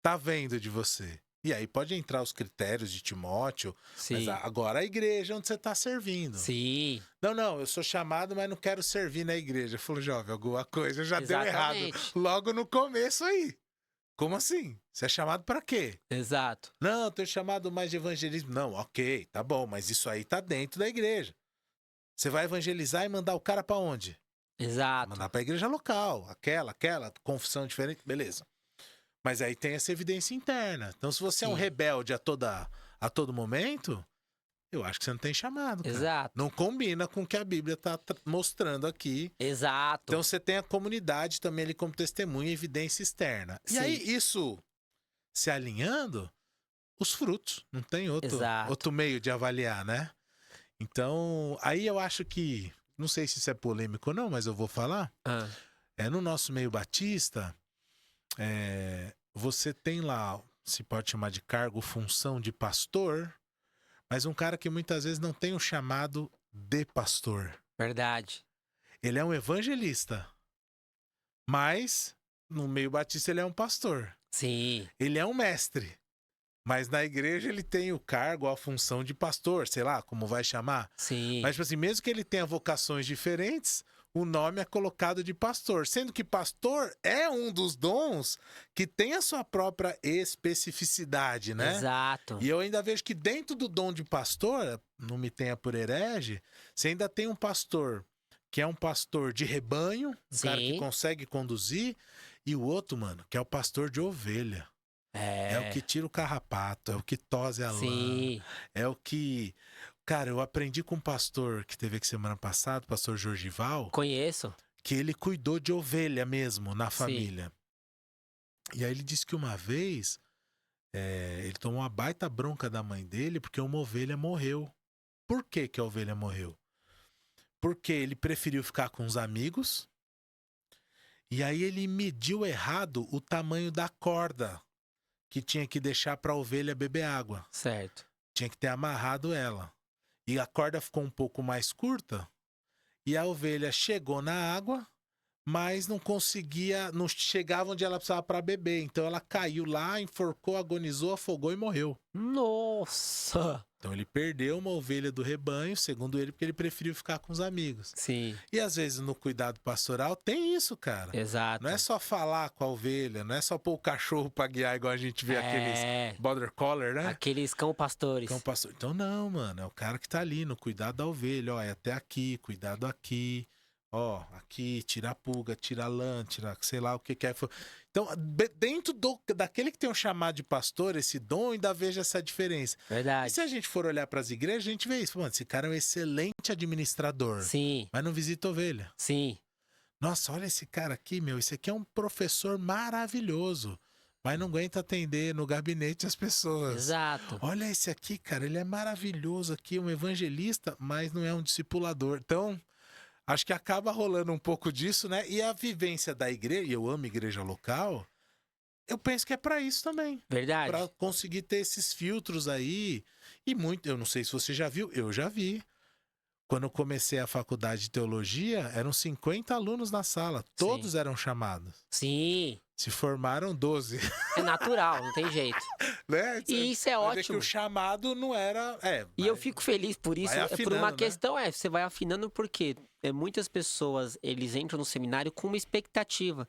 tá vendo de você? E aí pode entrar os critérios de Timóteo, mas Sim. agora a igreja onde você tá servindo. Sim. Não, eu sou chamado, mas não quero servir na igreja. Eu falo, jovem, alguma coisa já deu errado Exatamente. logo no começo aí. Como assim? Você é chamado pra quê? Exato. Não, eu tô chamado mais de evangelismo. Não, ok, tá bom, mas isso aí tá dentro da igreja. Você vai evangelizar e mandar o cara pra onde? Exato. Mandar pra igreja local, aquela, confissão diferente, beleza. Mas aí tem essa evidência interna. Então, se você é um Sim. rebelde a todo momento, eu acho que você não tem chamado, cara. Exato. Não combina com o que a Bíblia tá mostrando aqui. Exato. Então, você tem a comunidade também ali como testemunha e evidência externa. E Sim. aí, isso se alinhando, os frutos. Não tem Exato. outro meio de avaliar, né? Então, aí eu acho que, não sei se isso é polêmico ou não, mas eu vou falar. Ah, No nosso meio batista, você tem lá, se pode chamar de cargo, função de pastor, mas um cara que muitas vezes não tem o chamado de pastor. verdade. Ele é um evangelista, mas no meio batista ele é um pastor. Sim, Ele é um mestre, mas na igreja ele tem o cargo, a função de pastor, sei lá como vai chamar. sim. Mas, tipo assim, mesmo que ele tenha vocações diferentes, o nome é colocado de pastor. Sendo que pastor é um dos dons que tem a sua própria especificidade, né? Exato. E eu ainda vejo que dentro do dom de pastor, não me tenha por herege, você ainda tem um pastor que é um pastor de rebanho, um cara que Sim. consegue conduzir, e o outro, mano, que é o pastor de ovelha. É o que tira o carrapato, é o que tose a lã, Sim. é o que... Cara, eu aprendi com um pastor que teve aqui semana passada, o pastor Jorgival, Conheço. que ele cuidou de ovelha mesmo na família. E aí ele disse que uma vez ele tomou uma baita bronca da mãe dele porque uma ovelha morreu. Por que que a ovelha morreu? Porque ele preferiu ficar com os amigos e aí ele mediu errado o tamanho da corda que tinha que deixar para a ovelha beber água. Certo. Tinha que ter amarrado ela. E a corda ficou um pouco mais curta e a ovelha chegou na água, mas não conseguia, não chegava onde ela precisava para beber. Então ela caiu lá, enforcou, agonizou, afogou e morreu. Nossa! Então ele perdeu uma ovelha do rebanho, segundo ele, porque ele preferiu ficar com os amigos. Sim, E às vezes no cuidado pastoral tem isso, cara. exato. Não é só falar com a ovelha, não é só pôr o cachorro pra guiar, igual a gente vê aqueles border collar, né? Aqueles cão pastores. Cão pastor. Então não, mano, é o cara que tá ali no cuidado da ovelha, ó, é até aqui, cuidado aqui, ó, aqui, tira a pulga, tira a lã, tira sei lá o que é. Então, dentro daquele que tem um chamado de pastor, esse dom, eu ainda vejo essa diferença. E Verdade. se a gente for olhar pras igrejas, a gente vê isso. Mano, esse cara é um excelente administrador, Sim, mas não visita ovelha. sim. Nossa, olha esse cara aqui, meu, esse aqui é um professor maravilhoso, mas não aguenta atender no gabinete as pessoas. Exato. Olha esse aqui, cara, ele é maravilhoso aqui, um evangelista, mas não é um discipulador. Então, acho que acaba rolando um pouco disso, né? E a vivência da igreja, e eu amo igreja local, eu penso que é pra isso também. Verdade. Pra conseguir ter esses filtros aí. E muito, eu não sei se você já viu, eu já vi. Quando eu comecei a faculdade de teologia, eram 50 alunos na sala, todos eram chamados. Sim. Se formaram 12. É natural, não tem jeito. Né? E isso é Vai ver que ótimo. o chamado não era. E eu fico feliz por isso, vai por afinando, uma né? questão, você vai afinando porque muitas pessoas, eles entram no seminário com uma expectativa.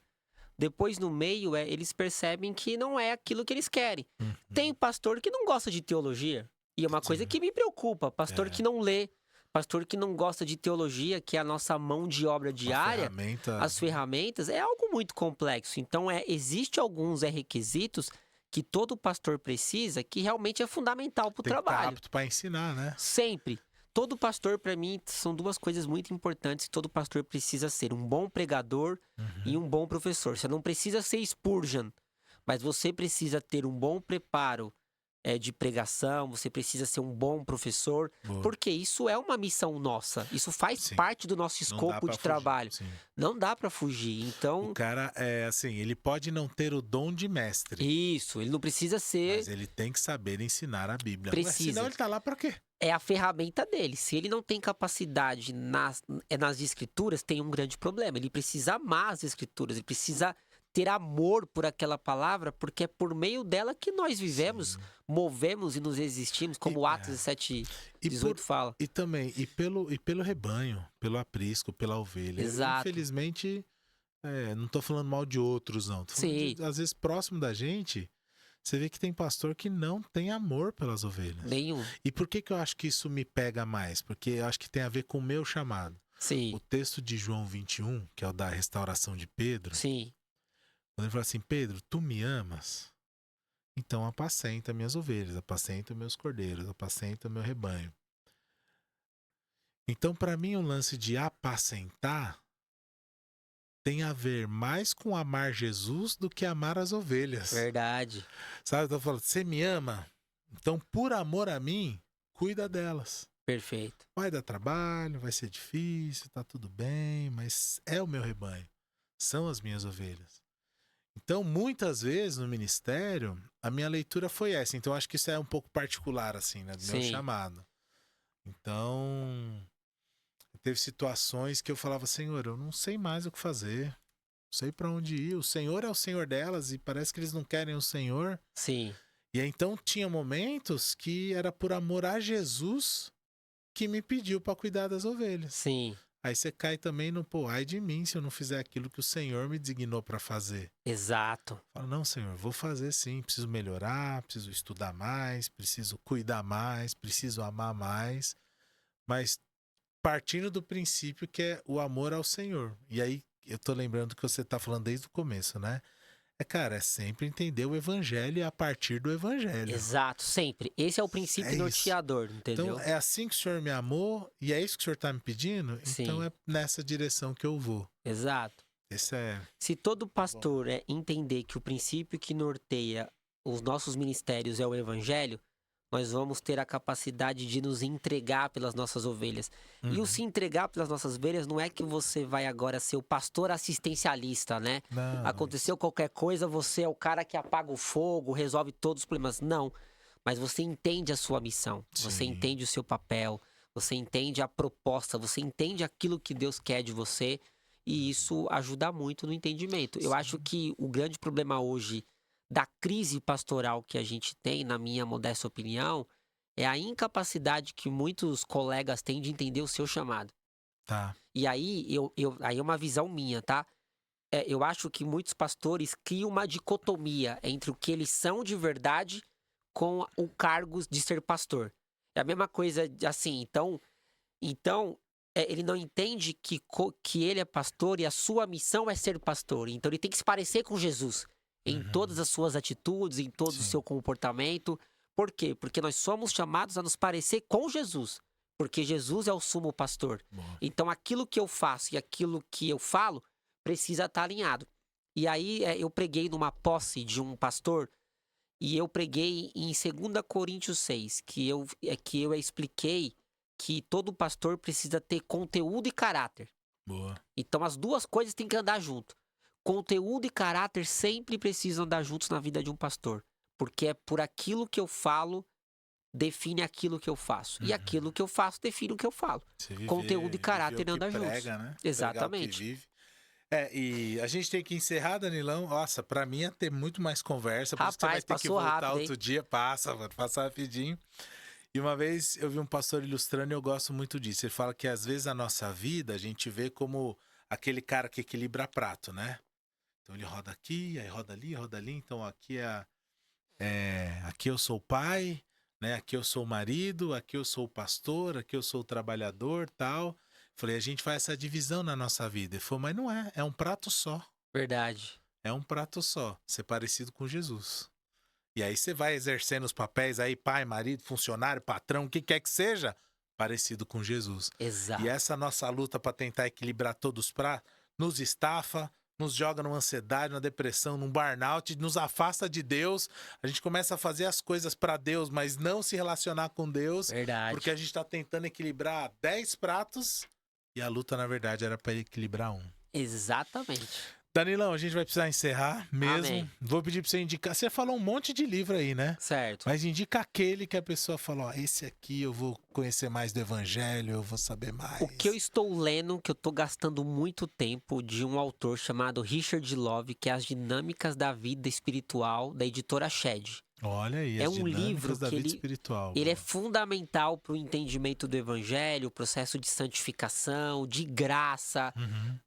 Depois, no meio, eles percebem que não é aquilo que eles querem. Uhum. Tem pastor que não gosta de teologia, e é uma coisa que me preocupa. Pastor que não lê, pastor que não gosta de teologia, que é a nossa mão de obra diária, as ferramentas, é algo muito complexo. Então, existe alguns requisitos que todo pastor precisa, que realmente é fundamental para o trabalho. Tem que estar apto para ensinar, né? Sempre. Todo pastor, para mim, são duas coisas muito importantes que todo pastor precisa ser: um bom pregador e um bom professor. Você não precisa ser Spurgeon, mas você precisa ter um bom preparo de pregação, você precisa ser um bom professor, porque isso é uma missão nossa. Isso faz parte do nosso escopo de trabalho. Não dá pra fugir. Então, o cara ele pode não ter o dom de mestre. Isso, ele não precisa ser. Mas ele tem que saber ensinar a Bíblia. Precisa. Senão ele tá lá pra quê? É a ferramenta dele. Se ele não tem capacidade nas escrituras, tem um grande problema. Ele precisa amar as escrituras, ele precisa ter amor por aquela palavra, porque é por meio dela que nós vivemos, movemos e nos existimos, como Atos 17:18 fala. E também, pelo rebanho, pelo aprisco, pela ovelha. Exato. Infelizmente, não tô falando mal de outros, não. Tô falando às vezes, próximo da gente, você vê que tem pastor que não tem amor pelas ovelhas. Nenhum. E por que eu acho que isso me pega mais? Porque eu acho que tem a ver com o meu chamado. Sim. O texto de João 21, que é o da restauração de Pedro. Sim. Quando ele fala assim: Pedro, tu me amas? Então apacenta minhas ovelhas, apacenta meus cordeiros, apacenta meu rebanho. Então, para mim, o lance de apacentar tem a ver mais com amar Jesus do que amar as ovelhas. Verdade. Sabe, eu tô falando, você me ama? Então, por amor a mim, cuida delas. Perfeito. Vai dar trabalho, vai ser difícil, tá tudo bem, mas é o meu rebanho. São as minhas ovelhas. Então, muitas vezes no ministério, a minha leitura foi essa. Então, acho que isso é um pouco particular, assim, né? Do meu chamado. Então, teve situações que eu falava, Senhor, eu não sei mais o que fazer. Não sei pra onde ir. O Senhor é o Senhor delas e parece que eles não querem o Senhor. Sim. E aí, então, tinha momentos que era por amor a Jesus que me pediu pra cuidar das ovelhas. Sim. Aí você cai também no, pô, ai de mim se eu não fizer aquilo que o Senhor me designou pra fazer. Exato. Fala, não, Senhor, vou fazer sim, preciso melhorar, preciso estudar mais, preciso cuidar mais, preciso amar mais, mas partindo do princípio que é o amor ao Senhor. E aí, eu tô lembrando que você tá falando desde o começo, né? Cara, é sempre entender o evangelho a partir do evangelho. Exato, sempre. Esse é o princípio norteador, entendeu? Então, é assim que o Senhor me amou e é isso que o Senhor tá me pedindo? Sim. Então, é nessa direção que eu vou. Exato. Esse é... Se todo pastor entender que o princípio que norteia os nossos ministérios é o evangelho, nós vamos ter a capacidade de nos entregar pelas nossas ovelhas. E o se entregar pelas nossas ovelhas não é que você vai agora ser o pastor assistencialista, né? Não, Aconteceu qualquer coisa, você é o cara que apaga o fogo, resolve todos os problemas. Não. Mas você entende a sua missão, você entende o seu papel, você entende a proposta, você entende aquilo que Deus quer de você. E isso ajuda muito no entendimento. Eu acho que o grande problema hoje da crise pastoral que a gente tem, na minha modesta opinião, é a incapacidade que muitos colegas têm de entender o seu chamado. Tá. E aí, aí é uma visão minha, tá? Eu acho que muitos pastores criam uma dicotomia entre o que eles são de verdade com o cargo de ser pastor. É a mesma coisa, assim, então ele não entende que ele é pastor e a sua missão é ser pastor. Então ele tem que se parecer com Jesus em todas as suas atitudes, em todo o seu comportamento. Por quê? Porque nós somos chamados a nos parecer com Jesus. Porque Jesus é o sumo pastor. Boa. Então aquilo que eu faço e aquilo que eu falo precisa estar alinhado. E aí eu preguei numa posse de um pastor e eu preguei em 2 Coríntios 6, que eu expliquei que todo pastor precisa ter conteúdo e caráter. Boa. Então as duas coisas têm que andar junto. Conteúdo e caráter sempre precisam andar juntos na vida de um pastor. Porque é por aquilo que eu falo, define aquilo que eu faço. E aquilo que eu faço define o que eu falo. Conteúdo e caráter andam juntos. Prega, né? Exatamente. E a gente tem que encerrar, Danilão. Nossa, pra mim ia ter muito mais conversa. Por isso que você vai ter que passou voltar rápido, outro dia. Passa rapidinho. E uma vez eu vi um pastor ilustrando e eu gosto muito disso. Ele fala que às vezes a nossa vida a gente vê como aquele cara que equilibra prato, né? Então ele roda aqui, aí roda ali. Então aqui aqui eu sou o pai, né? Aqui eu sou o marido, aqui eu sou o pastor, aqui eu sou o trabalhador, tal. Falei, a gente faz essa divisão na nossa vida. Ele falou, mas não é um prato só. Verdade. É um prato só, ser parecido com Jesus. E aí você vai exercendo os papéis aí, pai, marido, funcionário, patrão, o que quer que seja, parecido com Jesus. Exato. E essa nossa luta para tentar equilibrar todos os pratos, nos estafa, nos joga numa ansiedade, numa depressão, num burnout, nos afasta de Deus. A gente começa a fazer as coisas para Deus, mas não se relacionar com Deus. Verdade. Porque a gente está tentando equilibrar 10 pratos e a luta, na verdade, era para equilibrar um. Exatamente. Danilão, a gente vai precisar encerrar mesmo. Amém. Vou pedir pra você indicar. Você falou um monte de livro aí, né? Certo. Mas indica aquele que a pessoa falou: ó, esse aqui eu vou conhecer mais do evangelho, eu vou saber mais. O que eu estou lendo, que eu estou gastando muito tempo, de um autor chamado Richard Love, que é As Dinâmicas da Vida Espiritual, da editora Shed. Olha aí, é As um Dinâmicas livro da que Vida Espiritual. Ele é fundamental para o entendimento do evangelho, o processo de santificação, de graça,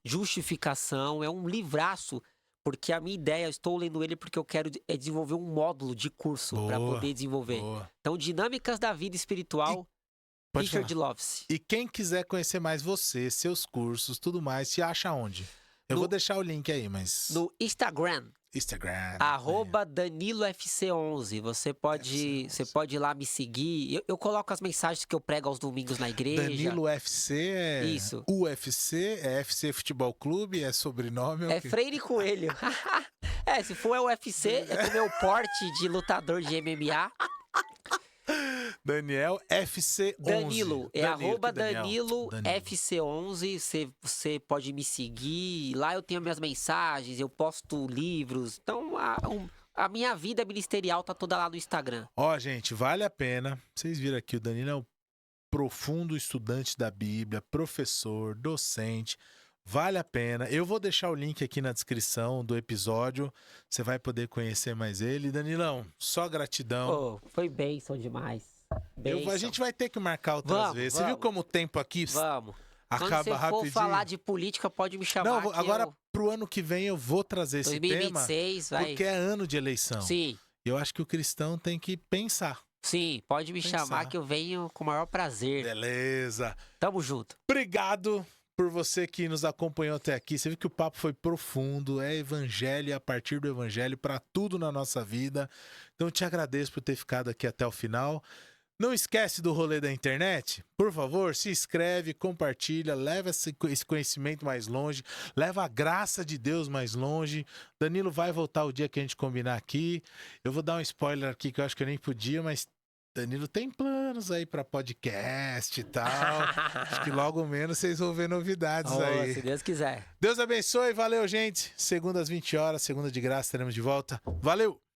justificação. É um livraço, porque a minha ideia, eu estou lendo ele porque eu quero desenvolver um módulo de curso para poder desenvolver. Boa. Então, Dinâmicas da Vida Espiritual, Richard Loves. E quem quiser conhecer mais você, seus cursos, tudo mais, te acha onde? Eu vou deixar o link aí, mas... No Instagram. @DaniloFC11. Você pode ir lá me seguir. Eu coloco as mensagens que eu prego aos domingos na igreja. Danilo FC é Isso. UFC, é FC Futebol Clube, é sobrenome. É Freire Coelho. Se for UFC, é com o meu porte de lutador de MMA. Daniel FC11. Danilo, arroba que Daniel? Danilo FC11. Você pode me seguir. Lá eu tenho minhas mensagens, eu posto livros. Então, a minha vida ministerial tá toda lá no Instagram. Ó, gente, vale a pena. Vocês viram aqui, o Danilo é um profundo estudante da Bíblia, professor, docente. Vale a pena. Eu vou deixar o link aqui na descrição do episódio. Você vai poder conhecer mais ele. Danilão, só gratidão. Oh, foi bênção demais. Bênção. A gente vai ter que marcar outras vezes. Você viu como o tempo aqui Vamos. acaba Quando você rapidinho? for falar de política, pode me chamar. Não, agora pro ano que vem eu vou trazer esse 2026, tema. vai. Porque é ano de eleição. Sim. Eu acho que o cristão tem que pensar. Sim, pode me chamar que eu venho com o maior prazer. Beleza. Tamo junto. Obrigado por você que nos acompanhou até aqui. Você viu que o papo foi profundo, é evangelho e a partir do evangelho para tudo na nossa vida. Então eu te agradeço por ter ficado aqui até o final. Não esquece do rolê da internet? Por favor, se inscreve, compartilha, leva esse conhecimento mais longe, leva a graça de Deus mais longe. Danilo vai voltar o dia que a gente combinar aqui. Eu vou dar um spoiler aqui que eu acho que eu nem podia, mas Danilo tem planos aí para podcast e tal. Acho que logo menos vocês vão ver novidades aí. Se Deus quiser. Deus abençoe, valeu, gente. Segunda às 20 horas, segunda de graça, estaremos de volta. Valeu!